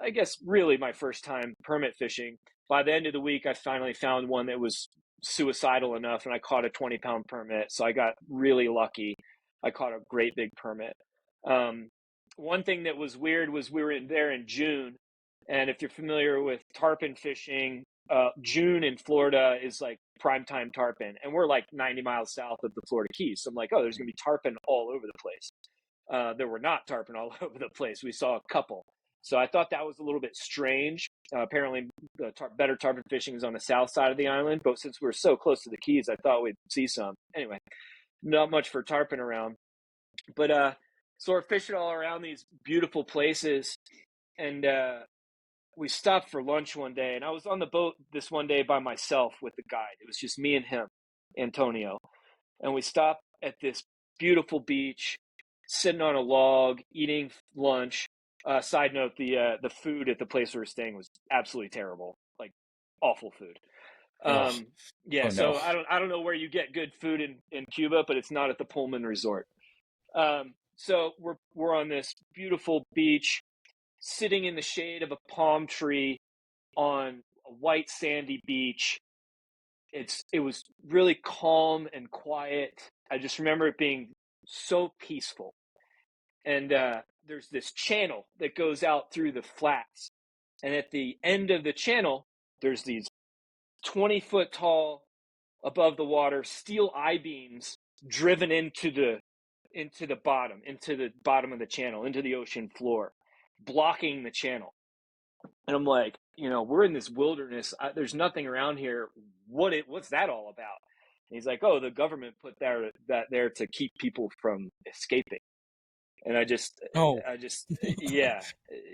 I guess, really my first time permit fishing. By the end of the week, I finally found one that was suicidal enough, and I caught a 20-pound permit. So I got really lucky. I caught a great big permit. Um, One thing that was weird was we were there in June, and if you're familiar with tarpon fishing, June in Florida is like prime time tarpon, and we're like 90 miles south of the Florida Keys. So I'm like, oh, there's gonna be tarpon all over the place. There were not tarpon all over the place. We saw a couple. So I thought that was a little bit strange. Apparently, the better tarpon fishing is on the south side of the island, but since we were so close to the Keys, I thought we'd see some. Anyway, not much for tarpon around. But so we're fishing all around these beautiful places, and we stopped for lunch one day. And I was on the boat this one day by myself with the guide. It was just me and him, Antonio. And we stopped at this beautiful beach, sitting on a log, eating lunch. Side note: the food at the place we were staying was absolutely terrible, like awful food. Oh, Um, yeah, oh no. so I don't know where you get good food in Cuba, but it's not at the Pullman Resort. So we're on this beautiful beach, sitting in the shade of a palm tree on a white sandy beach. It was really calm and quiet. I just remember it being so peaceful. And there's this channel that goes out through the flats, And at the end of the channel, there's these 20-foot tall, above the water, steel I-beams driven into the bottom of the channel, into the ocean floor, blocking the channel. And I'm like, we're in this wilderness. There's nothing around here. What's that all about? And he's like, oh, the government put that there to keep people from escaping. And Oh, yeah,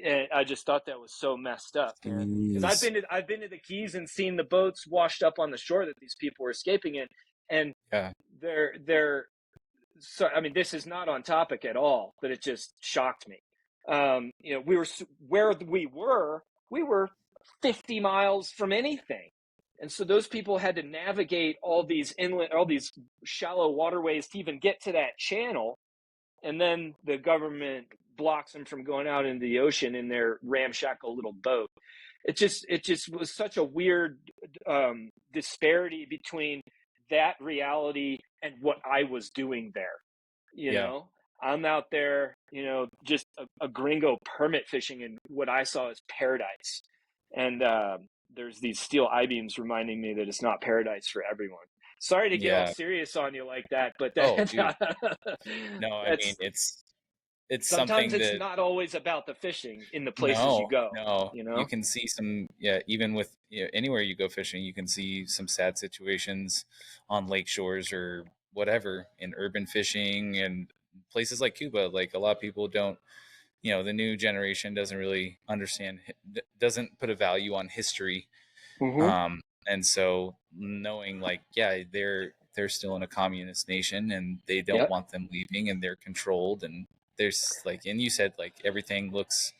and I just thought that was so messed up, man. Because I've jeez. been to the Keys and seen the boats washed up on the shore that these people were escaping in, and Yeah. they're so. I mean, this is not on topic at all, but it just shocked me. We were where we were 50 miles from anything. And so those people had to navigate all these shallow waterways to even get to that channel. And then the government blocks them from going out into the ocean in their ramshackle little boat. It just was such a weird disparity between that reality and what I was doing there. Yeah. I'm out there, just a gringo permit fishing, and what I saw is paradise. And there's these steel I-beams reminding me that it's not paradise for everyone. Sorry to get all Yeah. serious on you like that, but Oh, dude. No, I mean that's it's sometimes something it's that. not always about the fishing in the places you No, go, no. you You know? can see some, yeah, even with, anywhere you go fishing, you can see some sad situations on lake shores or whatever in urban fishing and places like Cuba. Like a lot of people don't, the new generation doesn't really understand, doesn't put a value on history. Mm-hmm. And so knowing like, yeah, they're still in a communist nation and they don't Yep. want them leaving and they're controlled and there's like, and you said like everything looks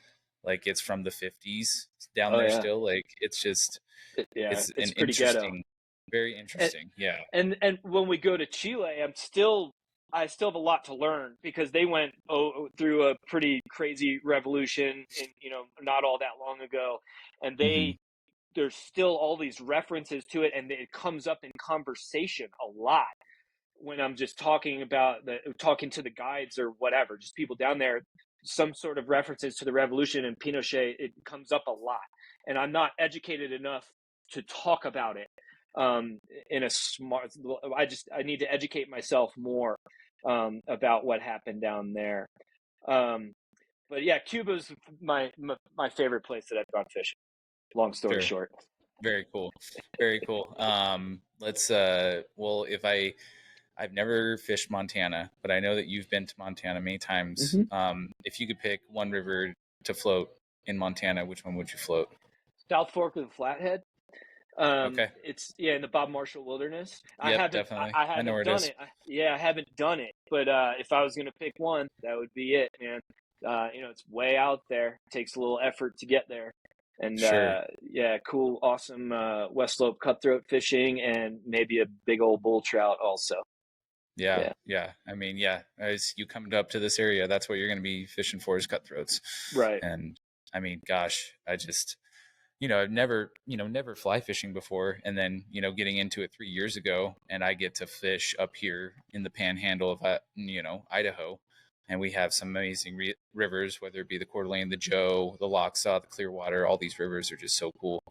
like it's from the 50s down Oh there yeah. still. Like it's just, Yeah, it's it's an pretty ghetto. interesting, very And interesting. Yeah. and when we go to Chile, I still have a lot to learn because they went through a pretty crazy revolution in, not all that long ago, and Hmm. there's still all these references to it, and it comes up in conversation a lot when I'm just talking to the guides or whatever, just people down there. Some sort of references to the revolution and Pinochet, it comes up a lot, and I'm not educated enough to talk about it um, in a smart. I need to educate myself more about what happened down there. Um, but yeah, Cuba's my favorite place that I've gone fishing. Long story Sure. short. Very cool. Very cool. Let's, well, I've never fished Montana, but I know that you've been to Montana many times. Mm-hmm. If you could pick one river to float in Montana, which one would you float? South Fork of the Flathead. Okay. It's in the Bob Marshall Wilderness. Yep, definitely. I I know where haven't it done is. it. I haven't done it. But if I was gonna pick one, that would be it, man. It's way out there. It takes a little effort to get there. And Sure. yeah, cool, awesome West Slope cutthroat fishing, and maybe a big old bull trout also. Yeah, Yeah, yeah. I mean, yeah, as you come up to this area, that's what you're going to be fishing for is cutthroats. right. And I mean, gosh, I just, I've never, never fly fishing before. And then, getting into it 3 years ago and I get to fish up here in the panhandle of, Idaho. And we have some amazing rivers, whether it be the Coeur d'Alene, the Joe, the Lochsa, the Clearwater, all these rivers are just so cool.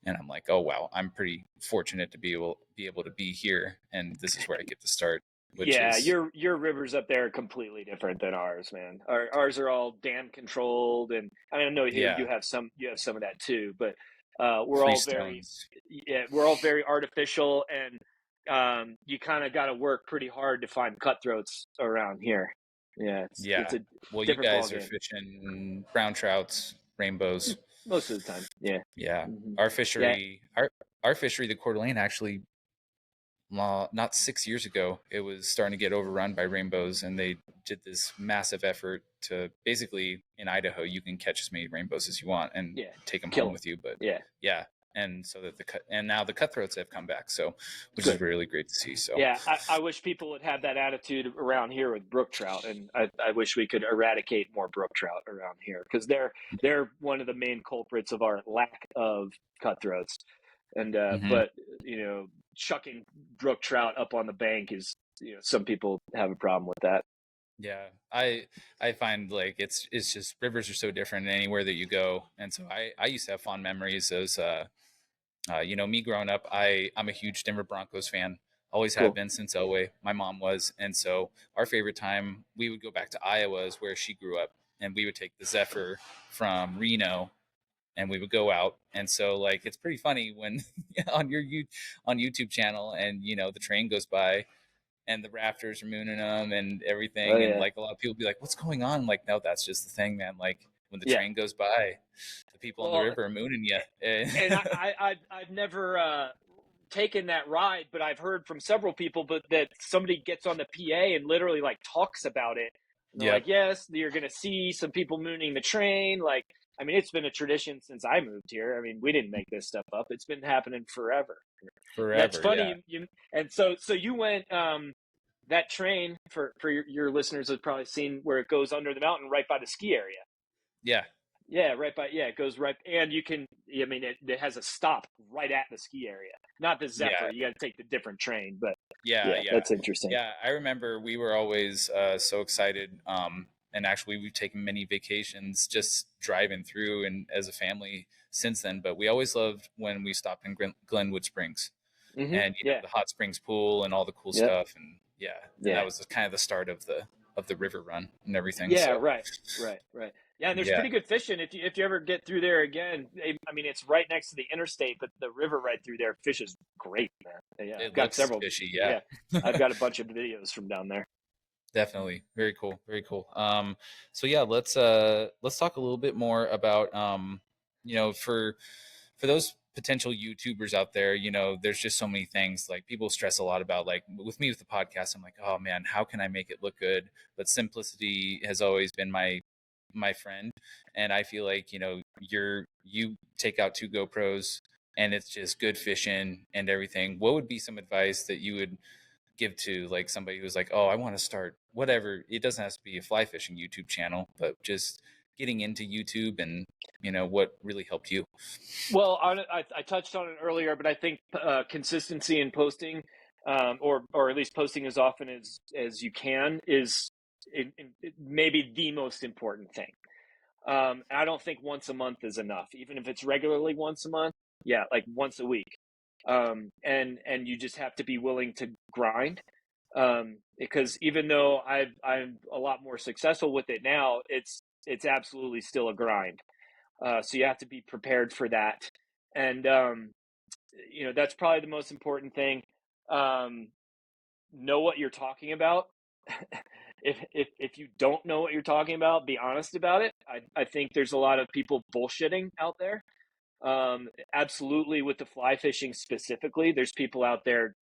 And I'm like, oh, wow, I'm pretty fortunate to be able to be here. And this is where I get to start, which Yeah, is, your rivers up there are completely different than ours, man. Ours are all dam controlled, and I mean, I know here yeah, you have some of that too, but freestones. we're all very artificial, and you kind of got to work pretty hard to find cutthroats around here. Yeah, it's Yeah. a Well, you different ball guys are game fishing brown trouts, rainbows. most of the time. Yeah. Yeah. Hmm. Our Yeah. fishery, our fishery, the Coeur d'Alene, actually, not 6 years ago, it was starting to get overrun by rainbows, and they did this massive effort to basically in Idaho, you can catch as many rainbows as you want and Yeah. take them Kill home them. with you. But Yeah. yeah, and so that and now the cutthroats have come back, so which is Good. really great to see. So Yeah, I wish people would have that attitude around here with brook trout, and I wish we could eradicate more brook trout around here because they're one of the main culprits of our lack of cutthroats. And hmm but chucking brook trout up on the bank is some people have a problem with that. Yeah, I find like it's just rivers are so different anywhere that you go, and so I used to have fond memories as me growing up. I'm a huge Denver Broncos fan, always have Cool. been since Elway. My mom was, and so our favorite time we would go back to Iowa, is where she grew up, and we would take the Zephyr from Reno, and we would go out. And so like it's pretty funny when on on YouTube channel, and the train goes by and the Raptors are mooning them and Oh everything. And yeah. like a lot of people be like, "What's going on?" I'm like, no, that's just the thing, man. Like when the Yeah. train goes by, the people on the Well, river are mooning you. and I've never taken that ride, but I've heard from several people, but that somebody gets on the PA and literally like talks about it. And they're Yep, like, yes, you're going to see some people mooning the train. Like, I mean, it's been a tradition since I moved here. I mean, we didn't make this stuff up. It's been happening forever. And that's forever. funny. Yeah, And so you went, that train for your listeners have probably seen where it goes under the mountain right by the ski area. yeah, Yeah, right by, yeah, it goes right, and you can, I mean, it has a stop right at the ski area. Not the Zephyr. yeah, You got to take the different train, but yeah, yeah, yeah, that's interesting. yeah. I remember we were always so excited. And actually, we've taken many vacations just driving through, and as a family since then. But we always loved when we stopped in Glenwood Springs, and Yeah. the hot springs pool and all the cool Yep. stuff, and yeah, and Yeah. that was kind of the start of the river run and everything. Yeah. So Right. Right. Right. Yeah, and there's yeah, pretty good fishing if you ever get through there again. I mean, it's right next to the interstate, but the river right through there fish is great, man. Yeah, I've it got looks several. fishy. Yeah. Yeah, I've got a bunch of videos from down there. Definitely. Very cool. Very cool. So yeah, let's talk a little bit more about for those potential YouTubers out there, there's just so many things. Like people stress a lot about, like with me with the podcast, I'm like, oh man, how can I make it look good? But simplicity has always been my friend. And I feel like, you take out two GoPros and it's just good fishing and everything. What would be some advice that you would give to like somebody who's like, oh, I want to start whatever? It doesn't have to be a fly fishing YouTube channel, but just getting into YouTube, and what really helped you. Well, I touched on it earlier, but I think consistency in posting, or at least posting as often as you can, is maybe the most important thing. I don't think once a month is enough, even if it's regularly once a month. Yeah, like once a week, and you just have to be willing to grind. Because even though I'm a lot more successful with it now, it's absolutely still a grind. So you have to be prepared for that, and that's probably the most important thing. Um, know what you're talking about. If you don't know what you're talking about, be honest about it. I think there's a lot of people bullshitting out there. Absolutely, with the fly fishing specifically, there's people out there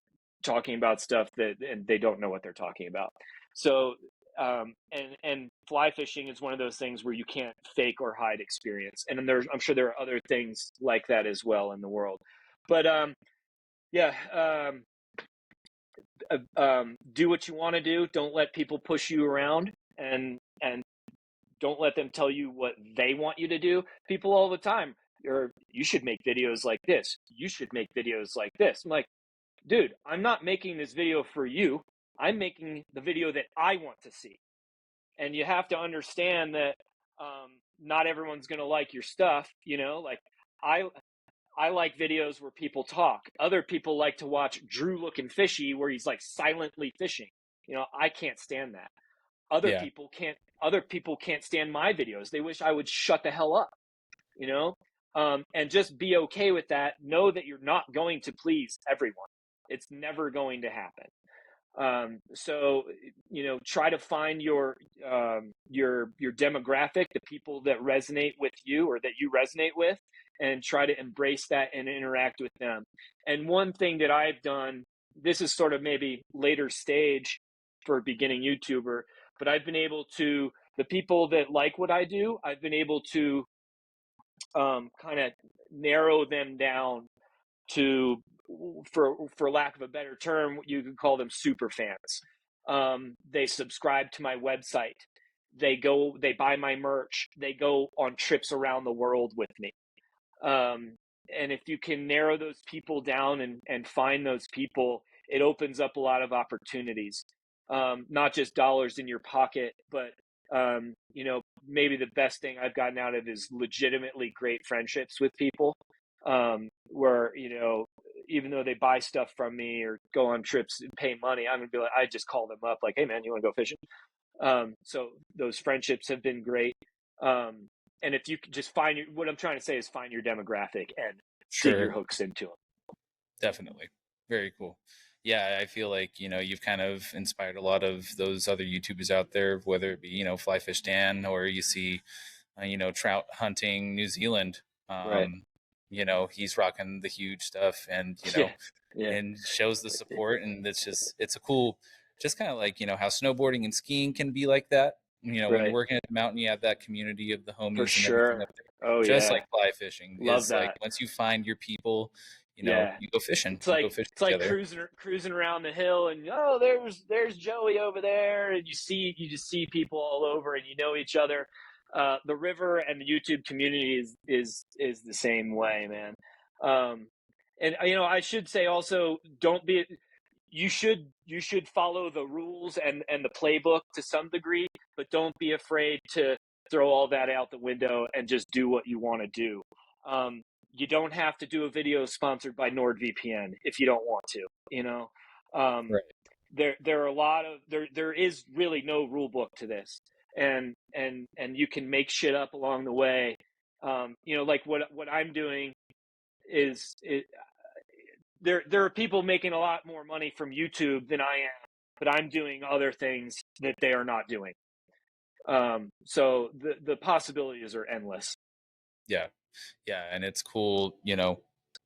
talking about stuff that and they don't know what they're talking about. So, and fly fishing is one of those things where you can't fake or hide experience. And then I'm sure there are other things like that as well in the world. But yeah, do what you want to do. Don't let people push you around, and don't let them tell you what they want you to do. People all the time, you should make videos like this. You should make videos like this. I'm like, dude, I'm not making this video for you. I'm making the video that I want to see. And you have to understand that not everyone's going to like your stuff. Like I I like videos where people talk. Other people like to watch Drew looking fishy, where he's like silently fishing. I can't stand that. Other Yeah, people can't. Other people can't stand my videos. They wish I would shut the hell up. You know, and just be okay with that. Know that you're not going to please everyone. It's never going to happen. So try to find your demographic, the people that resonate with you or that you resonate with, and try to embrace that and interact with them. And one thing that I've done, this is sort of maybe later stage for a beginning YouTuber, but I've been able to, the people that like what I do, I've been able to kind of narrow them down to, for lack of a better term, you could call them super fans. They subscribe to my website. They buy my merch. They go on trips around the world with me. And if you can narrow those people down and find those people, it opens up a lot of opportunities. not just dollars in your pocket, but maybe the best thing I've gotten out of is legitimately great friendships with people, where even though they buy stuff from me or go on trips and pay money, I'm gonna be like, I just call them up like, hey man, you want to go fishing? So those friendships have been great. And if you could just what I'm trying to say is find your demographic and dig your Sure. hooks into them. Definitely. Very cool. Yeah, I feel like, you've kind of inspired a lot of those other YouTubers out there, whether it be, Fly Fish Dan, or you see, trout hunting New Zealand. Right. He's rocking the huge stuff, and, Yeah. Yeah. and shows the support. And it's a cool, just kind of like, how snowboarding and skiing can be like that. When you're Right. working at the mountain, you have that community of the For homies and everything sure. up there. Oh Just yeah. like fly fishing Love is like, that. once you find your people, Yeah. you go fishing, It's you go like fishing it's like together. cruising around the hill, and oh, there's Joey over there, and you just see people all over, and you know each other. The river and the YouTube community is the same way, man. And I should say also, don't be you should follow the rules and the playbook to some degree, but don't be afraid to throw all that out the window and just do what you want to do. Um, you don't have to do a video sponsored by NordVPN if you don't want to. Um, Right. there are a lot of there is really no rule book to this, and you can make shit up along the way. Like what I'm doing is there are people making a lot more money from YouTube than I am, but I'm doing other things that they are not doing. So the possibilities are endless. Yeah. Yeah, and it's cool,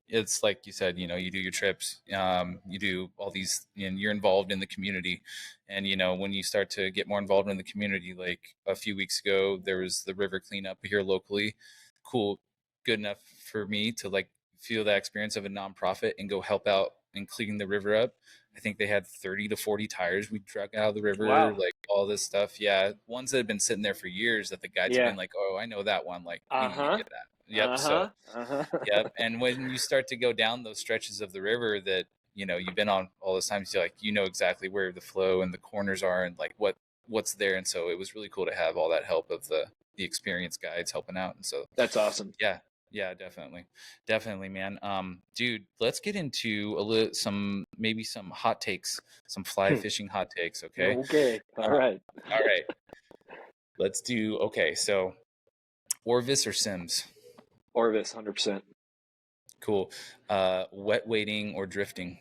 it's like you said, you do your trips, you do all these, and you're involved in the community. And when you start to get more involved in the community, like a few weeks ago there was the river cleanup here locally. Cool. Good enough for me to like feel that experience of a nonprofit and go help out in cleaning the river up. I think they had 30 to 40 tires we drug out of the river, Wow. like all this stuff. Yeah, ones that have been sitting there for years that the guides have Yeah. been like, oh, I know that one, like we Uh need to huh. get that. Yep. Uh So huh. Uh huh. yep. And when you start to go down those stretches of the river that, you've been on all those times, you're like, exactly where the flow and the corners are and like what's there. And so it was really cool to have all that help of the experienced guides helping out. And so, That's awesome. yeah, yeah, definitely. Definitely, man. Dude, let's get into maybe some hot takes, some fly fishing hot takes. Okay. Okay. All Um, right. all right. Okay. So Orvis or Sims? Orvis, 100%. Cool. Wet wading or drifting?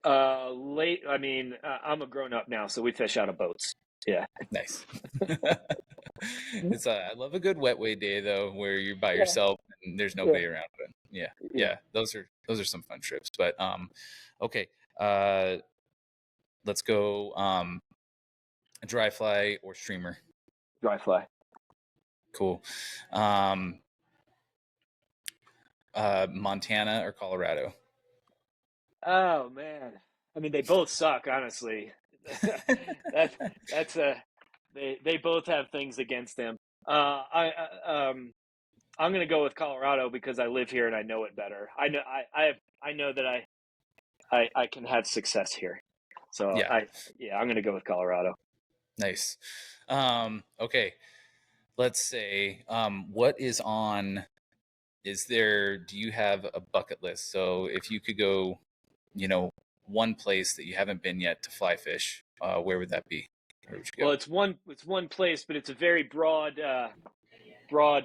Late. I mean, I'm a grown up now, so we fish out of boats. Yeah. Nice. I love a good wet wade day though, where you're by Yeah. yourself and there's Yeah. nobody around. But yeah, Yeah. yeah, those are some fun trips. But okay, uh, let's go. Dry fly or streamer? Dry fly. Cool. Um, Montana or Colorado? Oh man. I mean, they both suck, honestly. that that's a they both have things against them. I'm gonna go with Colorado because I live here and I know it better. I know that I can have success here. So Yeah, I'm gonna go with Colorado. nice. Okay, let's say what is on? Do you have a bucket list? So if you could go, you know, one place that you haven't been yet to fly fish, where would that be? Where would you Well, go? it's one place, but it's a very broad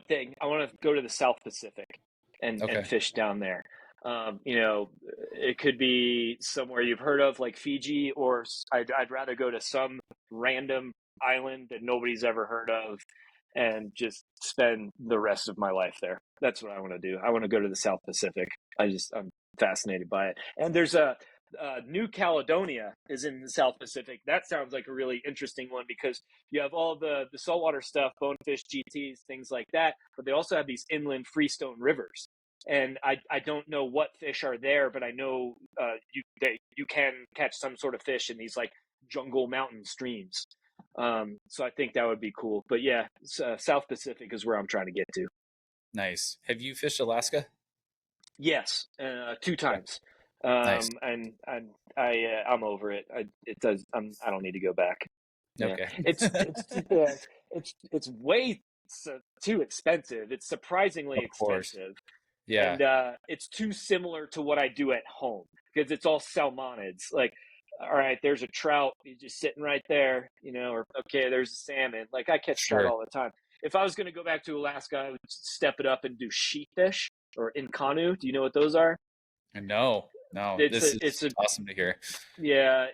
thing. I want to go to the South Pacific and Okay. fish down there. It could be somewhere you've heard of, like Fiji, or I'd rather go to some random island that nobody's ever heard of, and just spend the rest of my life there. That's what I want to do. I want to go to the South Pacific. I'm fascinated by it. And there's a New Caledonia is in the South Pacific. That sounds like a really interesting one because you have all the saltwater stuff, bonefish, GTs, things like that, but they also have these inland freestone rivers. And I don't know what fish are there, but I know you can catch some sort of fish in these like jungle mountain streams. So I think that would be cool. But yeah, South Pacific is where I'm trying to get to. Nice. Have you fished Alaska? Yes, two Okay. times. Nice. And I'm over it. I don't need to go back. Yeah, Okay. it's way too expensive. It's surprisingly Of course. expensive, Yeah. and it's too similar to what I do at home because it's all salmonids. Like, all right, there's a trout, he's just sitting right there, or okay, there's a salmon. Like I catch trout Sure. all the time. If I was going to go back to Alaska, I would step it up and do sheepfish or incanu. Do you know what those are? No, no, this It's is a awesome to hear. Yeah,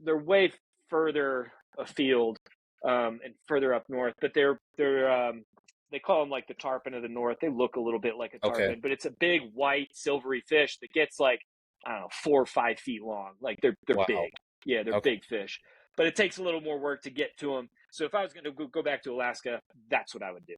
they're way further afield, and further up north, but they call them like the tarpon of the north. They look a little bit like a Okay. tarpon, but it's a big white silvery fish that gets like, I don't know, 4 or 5 feet long. Like they're Wow. big. Yeah, they're Okay. big fish, but it takes a little more work to get to them. So if I was going to go back to Alaska, that's what I would do.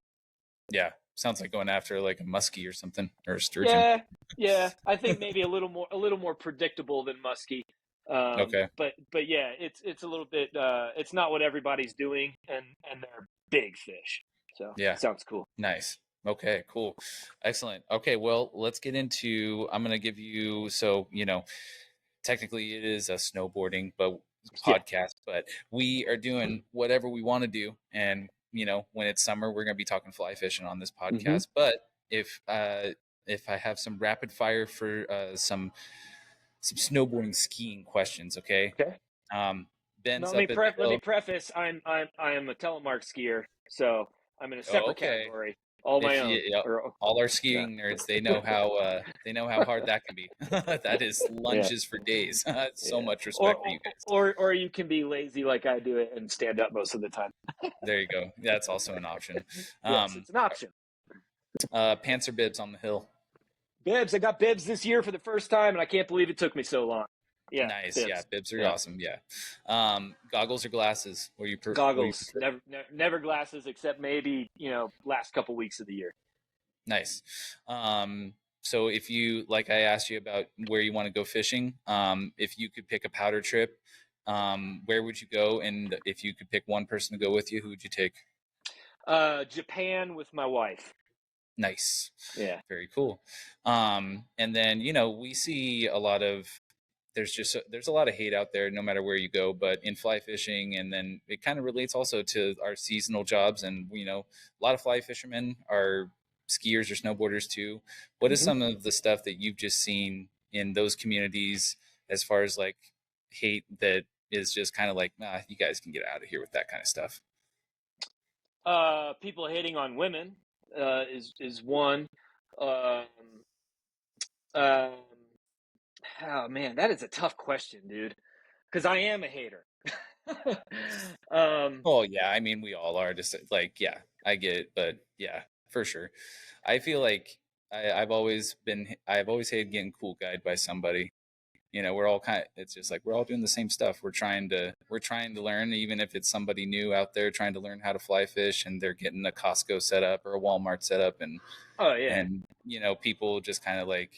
Yeah. Sounds like going after like a muskie or something or a sturgeon. Yeah, yeah. I think maybe a little more predictable than muskie. Okay. But yeah, it's a little bit. It's not what everybody's doing, and they're big fish. So Yeah. sounds cool. Nice. Okay, cool. Excellent. Okay, well, let's get into I'm going to give you technically it is a snowboarding but Yeah. podcast, but we are doing whatever we want to do, and when it's summer, we're going to be talking fly fishing on this Mm-hmm. podcast. But if I have some rapid fire for some snowboarding skiing questions, okay? Okay. Um Now Ben's up at the let me hill. preface. I am a telemark skier, so I'm in a Oh, separate okay. category, all my If you own. Or all our yeah, skiing nerds, they know how hard that can be. That is yeah, lunges for days. So yeah. much respect for you guys. Or you can be lazy like I do it and stand up most of the time. There you go. That's also an option. Yes, um it's an option. Pants or bibs on the hill? Bibs. I got bibs this year for the first time, and I can't believe it took me so long. Yeah, Nice. Yeah, bibs. bibs are Yeah, awesome. Yeah. Goggles or glasses? What do you goggles. prefer? Never glasses, except maybe last couple weeks of the year. Nice. So if you, like I asked you about where you want to go fishing, if you could pick a powder trip, where would you go? And if you could pick one person to go with you, who would you take? Japan with my wife. Nice. Yeah. Very cool. And then, we see a lot of there's a lot of hate out there no matter where you go, but in fly fishing, and then it kind of relates also to our seasonal jobs, and a lot of fly fishermen are skiers or snowboarders too. What is hmm some of the stuff that you've just seen in those communities as far as like hate that is just kind of like, nah, you guys can get out of here with that kind of stuff? People hating on women is one. Um, um, oh man, that is a tough question, dude. Because I am a hater. um, Oh yeah, I mean we all are, just like, yeah, I get it, but yeah, for sure. I feel like I've always hated getting cool guyed by somebody. We're all it's just like we're all doing the same stuff. We're trying to learn, even if it's somebody new out there trying to learn how to fly fish, and they're getting a Costco setup or a Walmart setup, and oh yeah. and people just kind of like,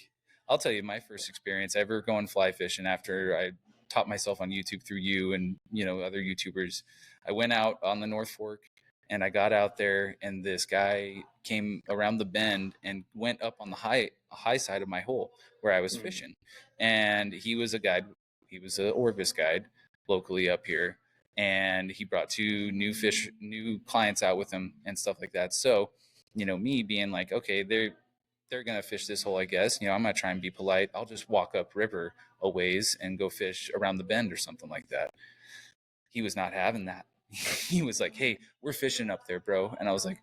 I'll tell you my first experience ever going fly fishing after I taught myself on YouTube through you and other YouTubers. I went out on the North Fork, and I got out there, and this guy came around the bend and went up on the high side of my hole where I was Mm. fishing. And he was a guide. He was an Orvis guide locally up here, and he brought two new clients out with him and stuff like that. So me being like, okay, they're gonna fish this hole, I guess. I'm gonna try and be polite. I'll just walk up river a ways and go fish around the bend or something like that. He was not having that. He was like, "Hey, we're fishing up there, bro," and I was like,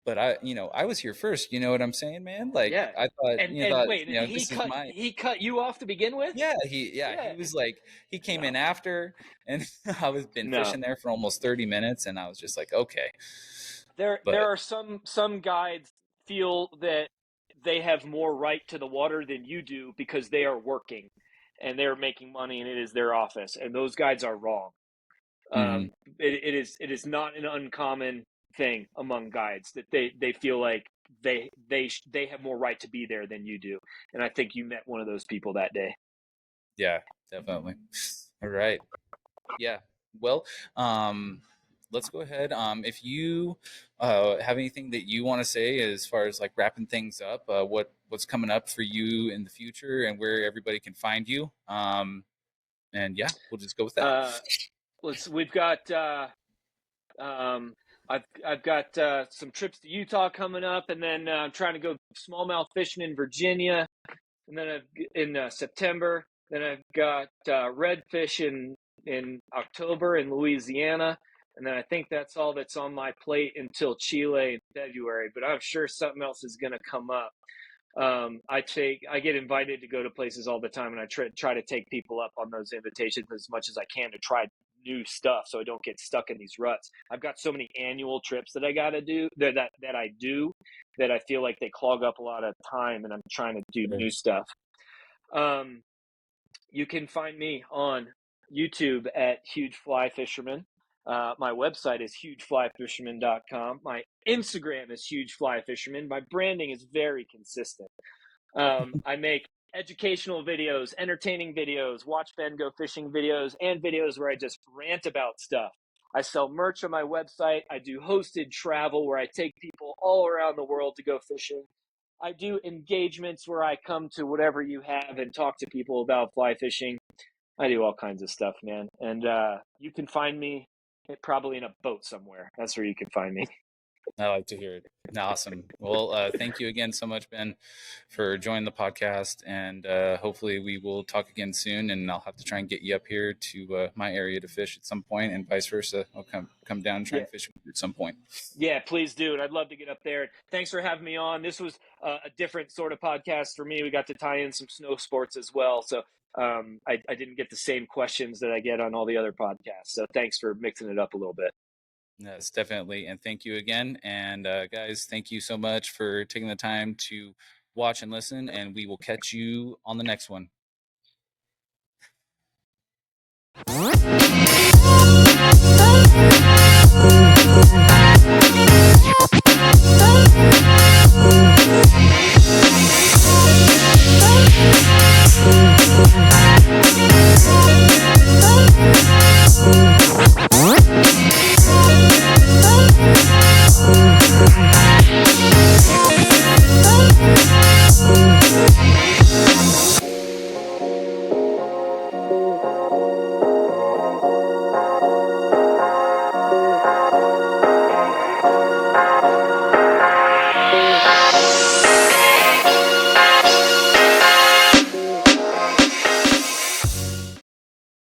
"But I was here first. You know what I'm saying, man? Like, Yeah. I thought, And wait, this is my." he cut you off to begin with? Yeah, he Yeah. was like, he came in No. after, and I was been No. fishing there for almost 30 minutes, and I was just like, okay, There but are some guides feel that they have more right to the water than you do because they are working and they're making money and it is their office, and those guides are wrong. mm, It is not an uncommon thing among guides that they feel like they have more right to be there than you do, and I think you met one of those people that day. yeah, definitely. All right. Yeah. Well, um, let's go ahead. If you have anything that you want to say as far as like wrapping things up, what's coming up for you in the future and where everybody can find you. And yeah, we'll just go with that. We've got I've got some trips to Utah coming up, and then I'm trying to go smallmouth fishing in Virginia, and then in September. Then I've got redfish in October in Louisiana, and then I think that's all that's on my plate until Chile in February. But I'm sure something else is going to come up. I get invited to go to places all the time, and I try to take people up on those invitations as much as I can to try new stuff, so I don't get stuck in these ruts. I've got so many annual trips that I got to do that I do that I feel like they clog up a lot of time, and I'm trying to do new stuff. You can find me on YouTube at Huge Fly Fisherman. My website is hugeflyfisherman.com. My Instagram is Huge Fly Fisherman. My branding is very consistent. I make educational videos, entertaining videos, watch Ben go fishing videos, and videos where I just rant about stuff. I sell merch on my website. I do hosted travel where I take people all around the world to go fishing. I do engagements where I come to whatever you have and talk to people about fly fishing. I do all kinds of stuff, man. And you can find me probably in a boat somewhere. That's where you can find me. I like to hear it. Awesome. Well, thank you again so much, Ben, for joining the podcast. And hopefully we will talk again soon. And I'll have to try and get you up here to my area to fish at some point, and vice versa. I'll come down and try and fish with you at some point. Yeah, please do. And I'd love to get up there. Thanks for having me on. This was a different sort of podcast for me. We got to tie in some snow sports as well. So I didn't get the same questions that I get on all the other podcasts. So thanks for mixing it up a little bit. Yes, definitely. And thank you again. And guys, thank you so much for taking the time to watch and listen. And we will catch you on the next one.